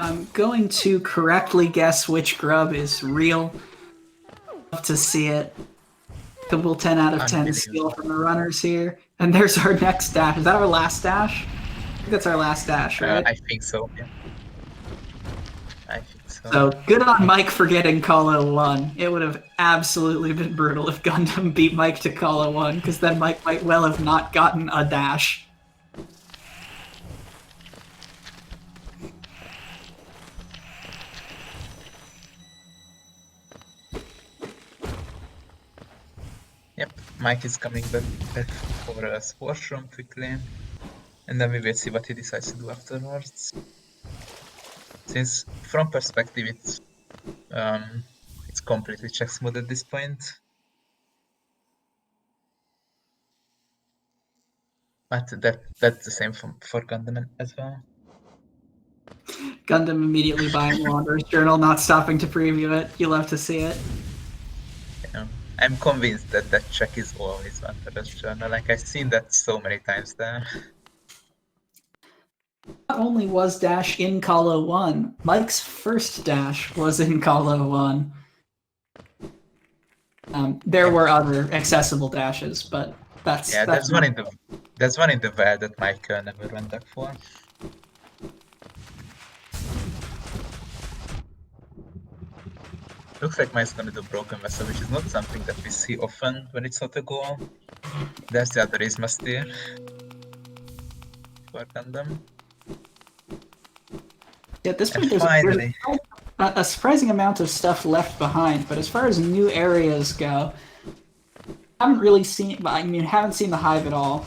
I'm going to correctly guess which grub is real. Love to see it. Couple 10 out of 10 skill from the runners here. And there's our next dash. Is that our last dash? I think that's our last dash, right? I think so, yeah. I think so. So good on Mike for getting Call 01. It would have absolutely been brutal if Gundam beat Mike to Call 01, because then Mike might well have not gotten a dash. Yep, Mike is coming back for a sports room quickly, and then we will see what he decides to do afterwards. Since from perspective it's completely check smooth at this point. But that's the same for Gundham as well. Gundam immediately buying Wanderer's Journal, not stopping to preview it. You love to see it. Yeah. I'm convinced that that check is always Wanderer's Journal. Like, I've seen that so many times there. Not only was Dash in Colo 1, Mike's first Dash was in Colo 1. There were other accessible dashes, but that's one in the world that Mike never went back for. Looks like Mike's gonna do Broken Vessel, which is not something that we see often when it's not a goal. There's the other Isma steer for Gundam. Yeah, at this point, there's a surprising amount of stuff left behind, but as far as new areas go, haven't seen the Hive at all.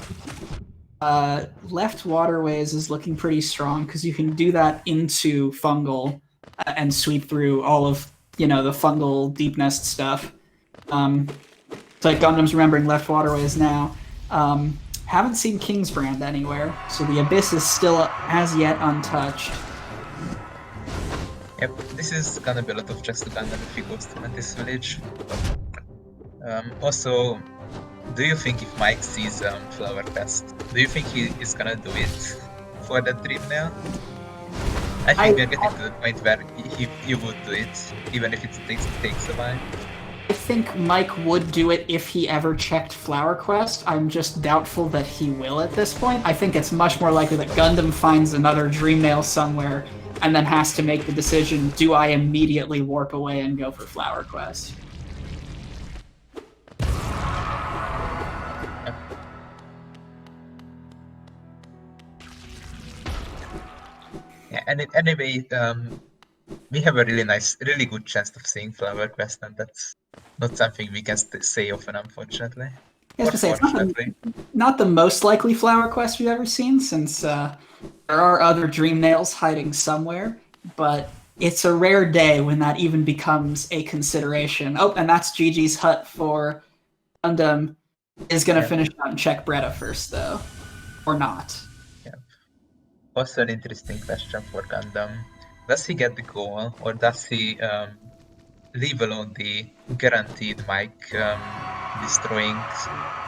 Left Waterways is looking pretty strong because you can do that into Fungal and sweep through all of the Fungal Deep Nest stuff. It's like Gundam's remembering Left Waterways now. Haven't seen Kingsbrand anywhere, so the Abyss is still as yet untouched. Yep, this is gonna be a lot of checks to Gundam if he goes to Mantis Village. Also, do you think if Mike sees Flower Quest, do you think he is gonna do it for that dream now? I think we're getting to the point where he would do it, even if it takes a while. I think Mike would do it if he ever checked Flower Quest. I'm just doubtful that he will at this point. I think it's much more likely that Gundam finds another Dreamnail somewhere and then has to make the decision, do I immediately warp away and go for Flower Quest? Yeah, and anyway, we have a really good chance of seeing Flower Quest, and that's not something we can say often, unfortunately. I was gonna say, it's not the most likely Flower Quest we've ever seen, since there are other Dreamnails hiding somewhere, but it's a rare day when that even becomes a consideration. Oh, and that's Gigi's hut for Gundam. Is gonna finish out and check Bretta first, though. Or not. Yeah. Also an interesting question for Gundam. Does he get the goal, or does he leave alone the guaranteed Mike destroying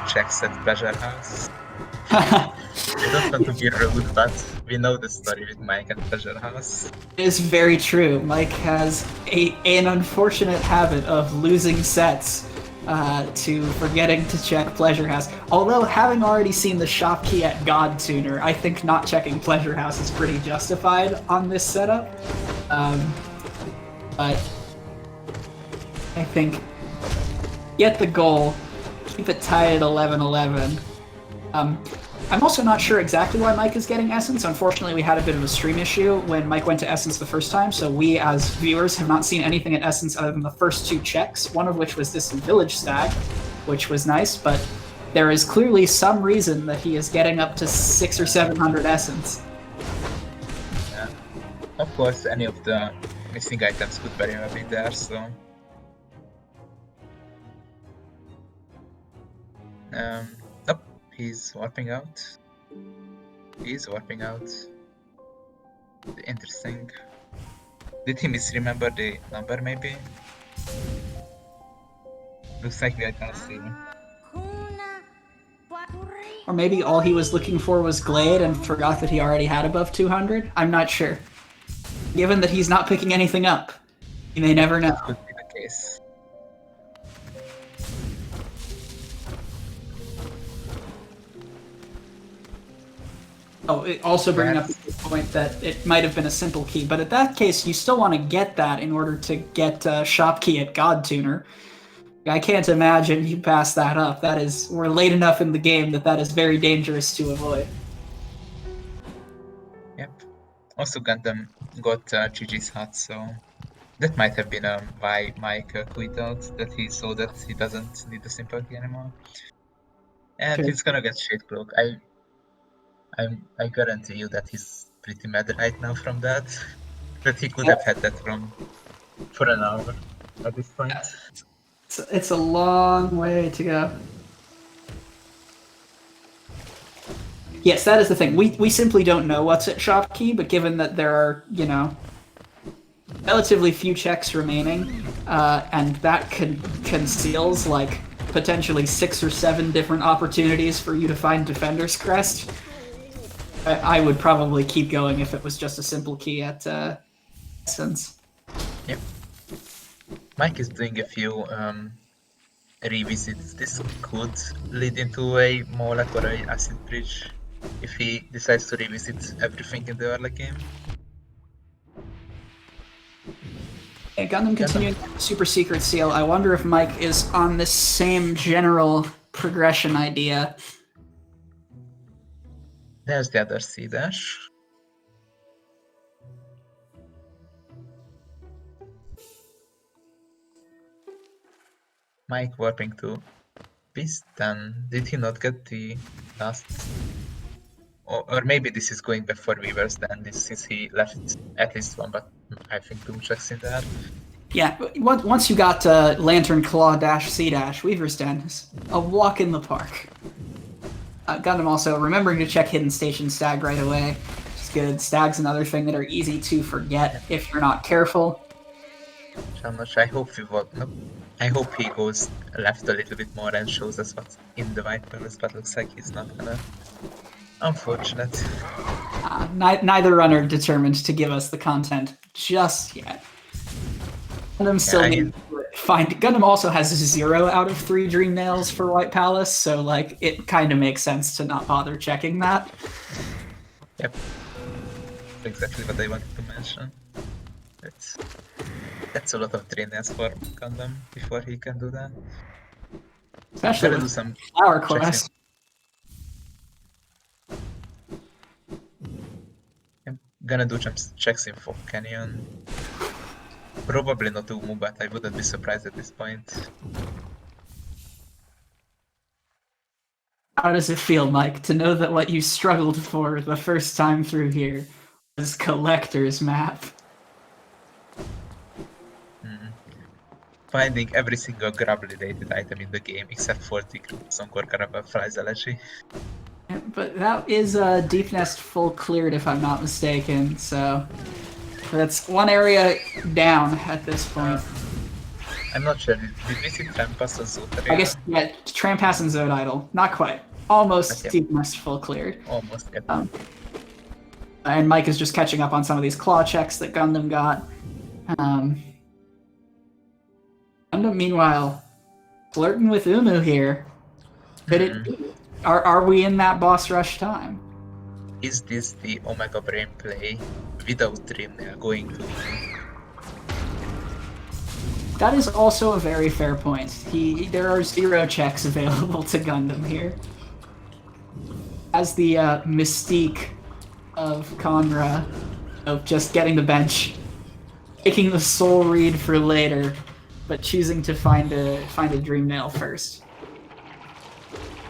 checks at Pleasure House? I don't want to be rude, but we know the story with Mike at Pleasure House. It is very true. Mike has an unfortunate habit of losing sets to forgetting to check Pleasure House. Although, having already seen the shop key at God Tuner, I think not checking Pleasure House is pretty justified on this setup. But I think get the goal, keep it tied at 11-11. I'm also not sure exactly why Mike is getting Essence. Unfortunately, we had a bit of a stream issue when Mike went to Essence the first time, so we as viewers have not seen anything at Essence other than the first two checks, one of which was this Village Stag, which was nice, but there is clearly some reason that he is getting up to 600 or 700 Essence. Yeah. Of course, any of the missing items could very well be there, so... Nope, he's warping out. He's warping out. Interesting. Did he misremember the number, maybe? Looks like we are gonna see. Or maybe all he was looking for was Glade and forgot that he already had above 200? I'm not sure. Given that he's not picking anything up, you may never know. Could be the case. Oh, it also bringing up the point that it might have been a simple key, but in that case, you still want to get that in order to get shop key at God Tuner. I can't imagine you pass that up. We're late enough in the game that is very dangerous to avoid. Yep. Also, Gundam got Gigi's hut, so That might have been why Mike quit out, that he saw that he doesn't need the sympathy anymore. And Sure. he's gonna get shade cloak. I guarantee you that he's pretty mad right now from that. That he could have had that for an hour at this point. It's a long way to go. Yes, that is the thing. We simply don't know what's at Shopkey, but given that there are, you know, relatively few checks remaining, and that conceals like potentially 6 or 7 different opportunities for you to find Defender's Crest, I would probably keep going if it was just a simple key at Essence. Yep. Mike is doing a few revisits. This could lead into a Molek or a Acid Bridge if he decides to revisit everything in the early game. Yeah, Gundam continuing Super Secret Seal. I wonder if Mike is on this same general progression idea. There's the other C dash. Mike warping to Piston. Did he not get the last? Or maybe this is going before Weavers then, since he left at least one, but I think 2 checks in there. Yeah, once you got Lantern Claw dash C dash, Weaver's Den is a walk in the park. Gundam also remembering to check Hidden Station Stag right away, which is good. Stag's another thing that are easy to forget if you're not careful. I'm not sure. I hope I hope he goes left a little bit more and shows us what's in the white palace, but looks like he's not gonna. Unfortunate. Neither runner determined to give us the content just yet. Gundam still needs to find. Gundam also has 0 out of 3 dream nails for White Palace, so like it kind of makes sense to not bother checking that. Yep. Exactly what I wanted to mention. That's a lot of dream nails for Gundam before he can do that. Especially Gonna with do some Flower Quest. I'm gonna do some checks in Fog Canyon. Probably not Umu, but I wouldn't be surprised at this point. How does it feel, Mike, to know that what you struggled for the first time through here was Collector's Map? Finding every single grab-related item in the game except for the Zonkor Karabakh Flies Elegy. Yeah, but that is Deep Nest full cleared, if I'm not mistaken, so that's one area down at this point. I'm not sure. Did we see Trampas or Zoot? I guess, yeah, Trampass and Zode Idol. Not quite. Almost Deep Nest full cleared. Almost, yep. And Mike is just catching up on some of these claw checks that Gundam got. Gundam, meanwhile, flirting with Umu here. Could it be? Are we in that boss rush time? Is this the Omega Brain play without Dream Nail going to? That is also a very fair point. There are 0 checks available to Gundam here. As the mystique of Conra, of just getting the bench, taking the soul read for later, but choosing to find a dream nail first.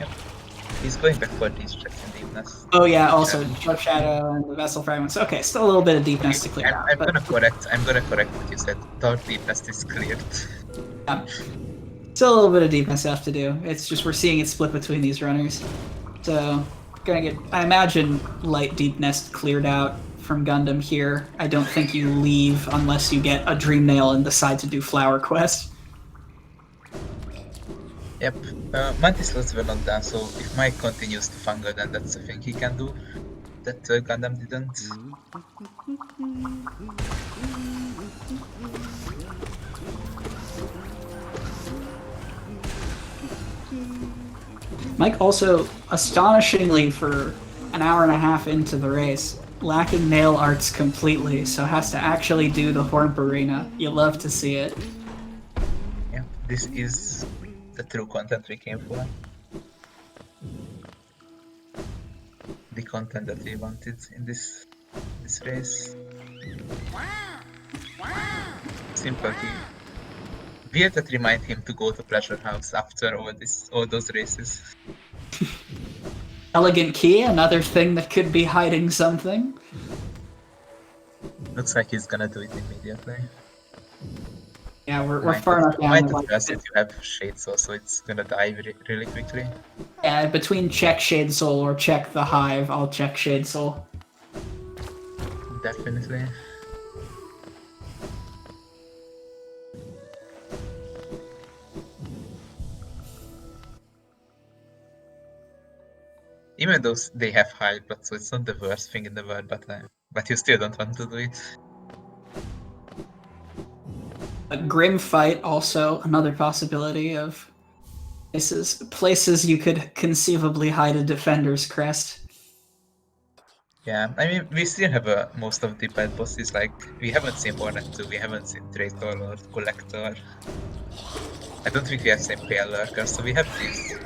Yep. He's going back for these checks in Deepness. Oh yeah, also Sharp Shadow and the Vessel Fragments. Okay, still a little bit of Deepness to clear out. I'm gonna correct what you said. Dark Deepness is cleared. Yeah. Still a little bit of Deepness left to do. It's just we're seeing it split between these runners. So gonna get, I imagine, light Deep Nest cleared out from Gundam here. I don't think you leave unless you get a Dream Nail and decide to do Flower Quest. Yep. Mantis slots were not done, so if Mike continues to fungal, then that's the thing he can do that Gundam didn't. Mike also, astonishingly for an hour and a half into the race, lacking nail arts completely, so has to actually do the Hornp Arena. You love to see it. Yeah, this is the true content we came for. The content that we wanted in this race. simple key. Weird that remind him to go to Pleasure House after all those races. Elegant key, another thing that could be hiding something. Looks like he's gonna do it immediately. Yeah, we're far enough down. Might as well, since you have Shades also, it's gonna die really quickly. Yeah, between check Shade Soul or check the Hive, I'll check Shade Soul. Definitely. Even though they have high, but so it's not the worst thing in the world, but you still don't want to do it. A Grim Fight, also another possibility of places you could conceivably hide a Defender's Crest. Yeah, I mean, we still have most of the bad bosses, like, we haven't seen Hornet 2, we haven't seen Traitor or Collector. I don't think we have seen Pale Lurker, so we have these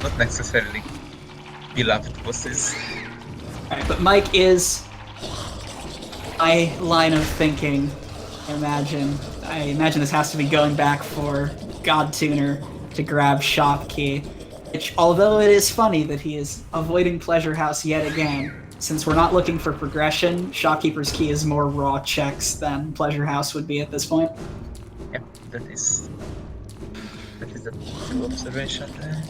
not necessarily beloved bosses. Right, but Mike is my line of thinking. I imagine this has to be going back for God Tuner to grab Shop Key, which, although it is funny that he is avoiding Pleasure House yet again, since we're not looking for progression, Shopkeeper's Key is more raw checks than Pleasure House would be at this point. Yep, that is a true observation there.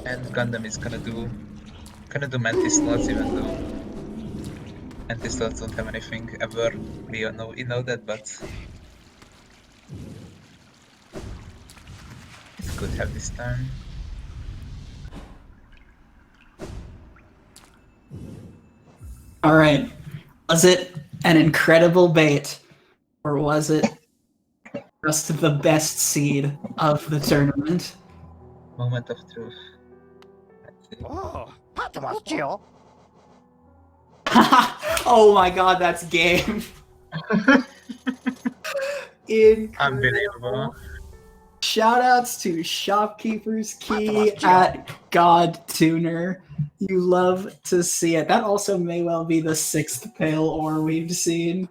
And Gundam is gonna do Mantis slots, even though Mantis slots don't have anything ever. We know that, but it could have this time. All right, was it an incredible bait, or was it just the best seed of the tournament? Moment of truth. Oh, oh my god, that's game. Incredible. Unbelievable. Shoutouts to Shopkeeper's Key at God Tuner. You love to see it. That also may well be the 6th Pale Ore we've seen.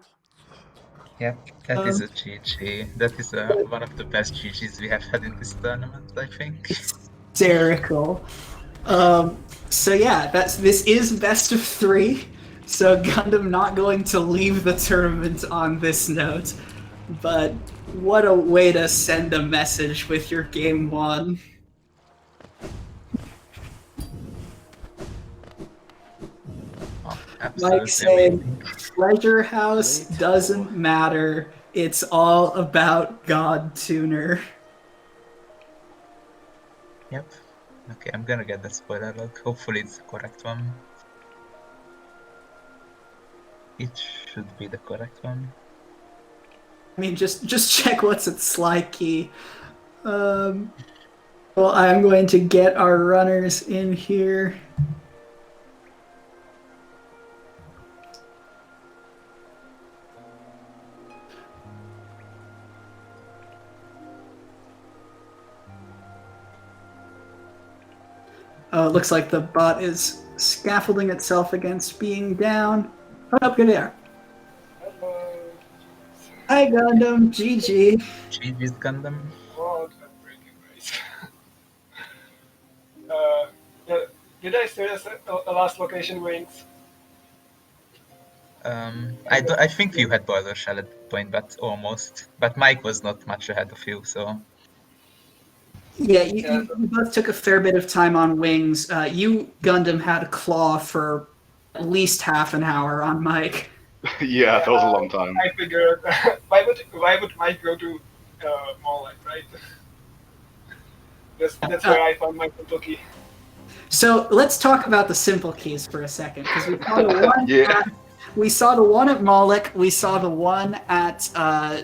Yep, that is a GG. That is one of the best GGs we have had in this tournament, I think. Hysterical. So yeah, this is best of 3. So Gundam not going to leave the tournament on this note, but what a way to send a message with your game 1. Oh, Like saying, Pleasure House doesn't matter. It's all about God Tuner. Yep. Okay, I'm gonna get the spoiler log. Hopefully it's the correct one. It should be the correct one. I mean, just check what's at Sly Key. Well, I'm going to get our runners in here. Oh, it looks like the bot is scaffolding itself against being down. Oh, up good there. Hello. Hi, Gundam. GG. GG's Gundam. What a breaking race. Did I say the last location wins? I think you had Boiler Shell at that point, but almost. But Mike was not much ahead of you, so. Yeah, you both took a fair bit of time on wings. You, Gundam, had Claw for at least half an hour on Mike. Yeah, that was a long time. I figured, why would Mike go to Molech, right? That's where I found my Kentucky. So let's talk about the simple keys for a second, because we saw the one. Yeah. We saw the one at Molech, we saw the one at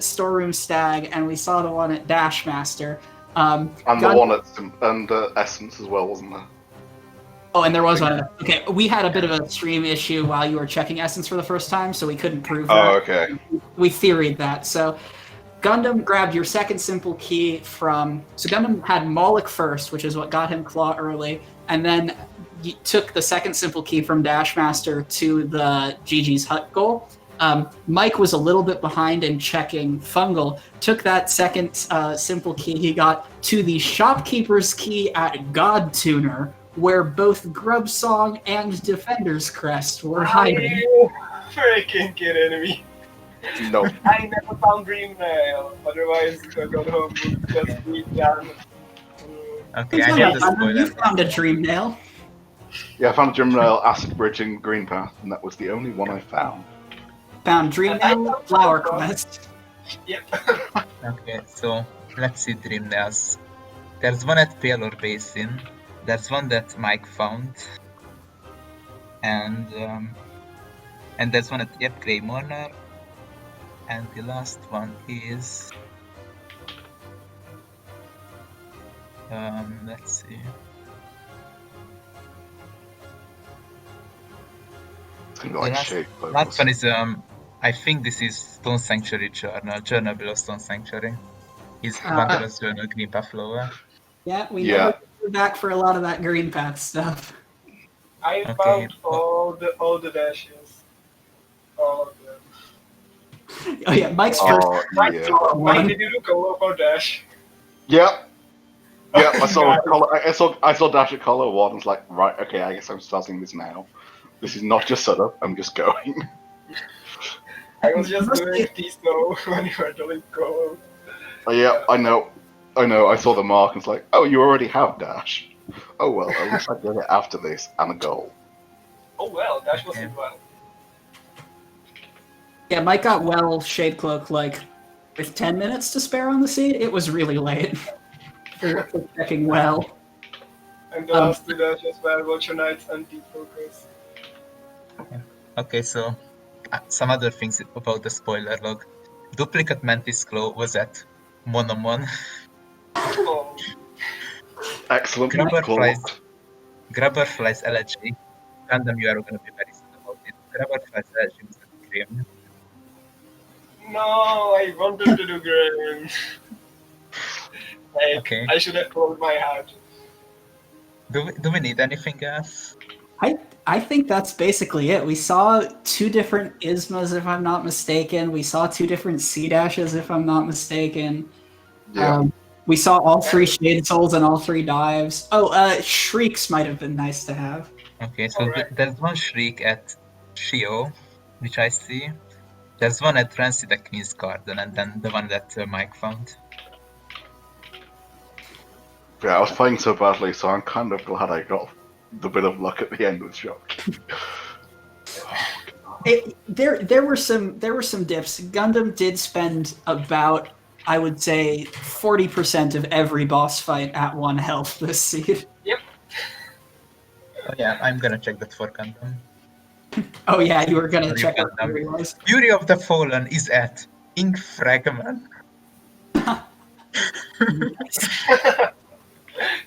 Storeroom Stag, and we saw the one at Dashmaster. And the one at Essence as well, wasn't there? Oh, and there was one. Okay, we had a bit of a stream issue while you were checking Essence for the first time, so we couldn't prove that. Oh, okay. We theoried that. So Gundam grabbed your second simple key from... So Gundam had Molech first, which is what got him Claw early, and then took the second simple key from Dashmaster to the GG's Hut goal. Mike was a little bit behind in checking Fungal, took that second simple key he got to the shopkeeper's key at God Tuner, where both Grub Song and Defender's Crest were hiding. You freaking kidding me. No. I never found Dream Nail, otherwise Gundham would just be done. Okay, I Yeah, need the Gundham, you spoiler. found a dream nail. Yeah, I found a gym rail, acid bridge, and green path, and that was the only one I found. Found dream nail, flower quest. Yep. Okay, so let's see dream nails. There's one at Paler Basin. There's one that Mike found. And there's one at Grey Mourner. And the last one is let's see. It's gonna be like Last- shape Last one is I think this is Stone Sanctuary Journal below Stone Sanctuary. Is Wanderer's Journal Green Path Flower. Yeah, we Yeah. never go back for a lot of that green path stuff. I Okay. found all the dashes. All of them. Oh yeah, Mike's first. Oh, Mike, yeah. Mike, did you do color for dash? Yep. Yeah, I saw I saw Dash at color one. I was like, right, okay, I guess I'm starting this now. This is not just setup. I'm just going. I was just doing T-Snow when you were doing color. Oh, yeah, I know. I saw the mark and it's like, oh, you already have Dash. Oh well, at least I did it after this and a goal. Oh well, dash was Okay. well. Yeah, Mike got well Shade Cloak like with 10 minutes to spare on the seed. It was really late for checking well. And the last two dashes were Watcher Knights and Defocus. Okay, so some other things about the spoiler log. Duplicate Mantis Claw was at Monomon. Oh, Excellent. Grubber Cool. flies LG. Gundham, you are going to be very sad about it. Grubber flies LG was at Grim. no, I wanted to do green. Okay. I should have closed my heart. Do we need anything else? I think that's basically it. We saw two different Ismas, if I'm not mistaken. We saw two different C dashes, if I'm not mistaken. Yeah. We saw all three Shade Souls and all three dives. Oh, Shrieks might have been nice to have. Okay, so Alright. there's one Shriek at Shio, which I see. There's one at Rancid at Queen's Garden, and then the one that Mike found. Yeah, I was playing so badly, so I'm kind of glad I got the bit of luck at the end with Shock. There were some dips. Gundam did spend about, I would say, 40% of every boss fight at 1 health this seed. Oh yeah, I'm gonna check that for Gundam. Oh yeah, you were gonna Sorry, check out Gundam. where he was. Fury of the Fallen is at Ink Fragment.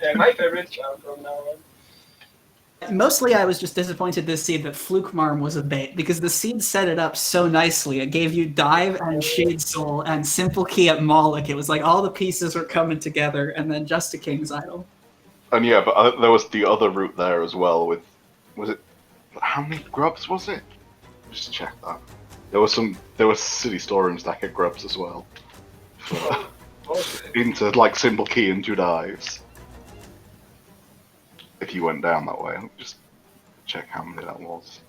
Yeah, my favorite child from now on. Mostly I was just disappointed this seed that Fluke Marm was a bait, because the seed set it up so nicely. It gave you Dive and Shade Soul and Simple Key at Moloch. It was like all the pieces were coming together, and then just a King's Idol. And yeah, but there was the other route there as well with, was it, how many grubs was it? Just check that. There was city storerooms that had grubs as well. Into like Simple Key and 2 dives. If you went down that way, just check how many that was.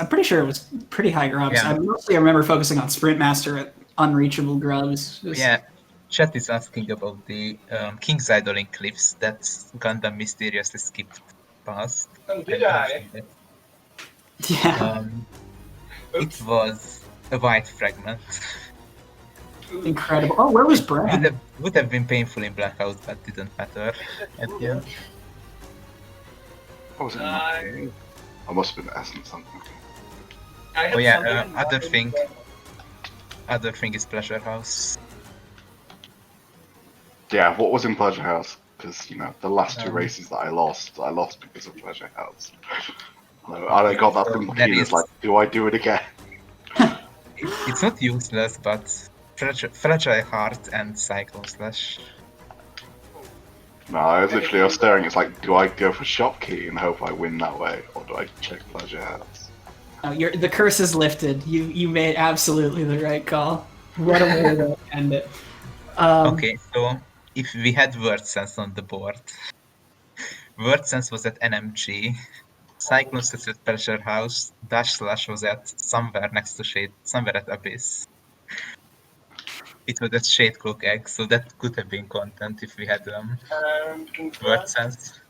I'm pretty sure it was pretty high grubs. Yeah. I mostly remember focusing on Sprint Master at unreachable grubs. Just- Yeah, chat is asking about the King's Idol in Cliffs that Gundam mysteriously skipped past. And did I? Yeah, It was a white fragment. incredible. Oh, where was Brad? Would have been painful in Blackout, but didn't matter at the end. What was it? I- I must have been Essence something. I had Oh yeah, something in other mind, thing. but- Other thing is Pleasure House. Yeah, what was in Pleasure House? Because, you know, the last 2 Um, races that I lost because of Pleasure House. No, I got that Simple That Key, it's is- like, do I do it again? It's not useless, but Fragile Heart and Cyclone Slash. No, I was staring. It's like, do I go for shop key and hope I win that way, or do I check pleasure hats? No, the curse is lifted. You made absolutely the right call. What a way to end it. Okay, so if we had word sense on the board, word sense was at NMG, Cyclone sits at Pressure House, Dash Slash was at somewhere next to Shade, somewhere at Abyss. It was at Shade Cloak Egg, so that could have been content if we had And word sense.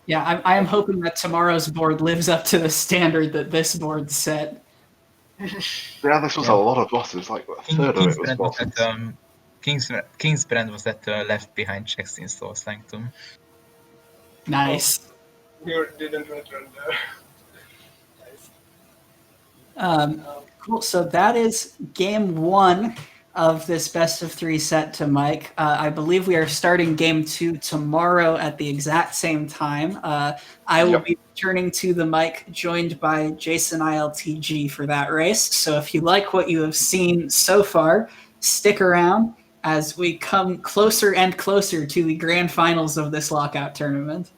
Yeah, I am hoping that tomorrow's board lives up to the standard that this board set. Yeah, this was Yeah. a lot of bosses. Like a third of it was Kingsbrand was bosses. at Kingsbrand was at left behind checks in Soul Sanctum. Nice. you didn't return there. Nice. Cool. So that is game one of this best of three set to Mike. I believe we are starting game two tomorrow at the exact same time. I will be returning to the mic, joined by Jason ILTG for that race. So if you like what you have seen so far, stick around as we come closer and closer to the grand finals of this Lockout tournament.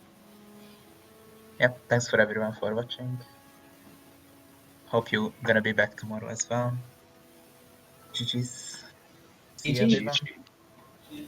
Yep, thanks for everyone for watching. Hope you're gonna be back tomorrow as well. GG's. See you GG. everyone. GG.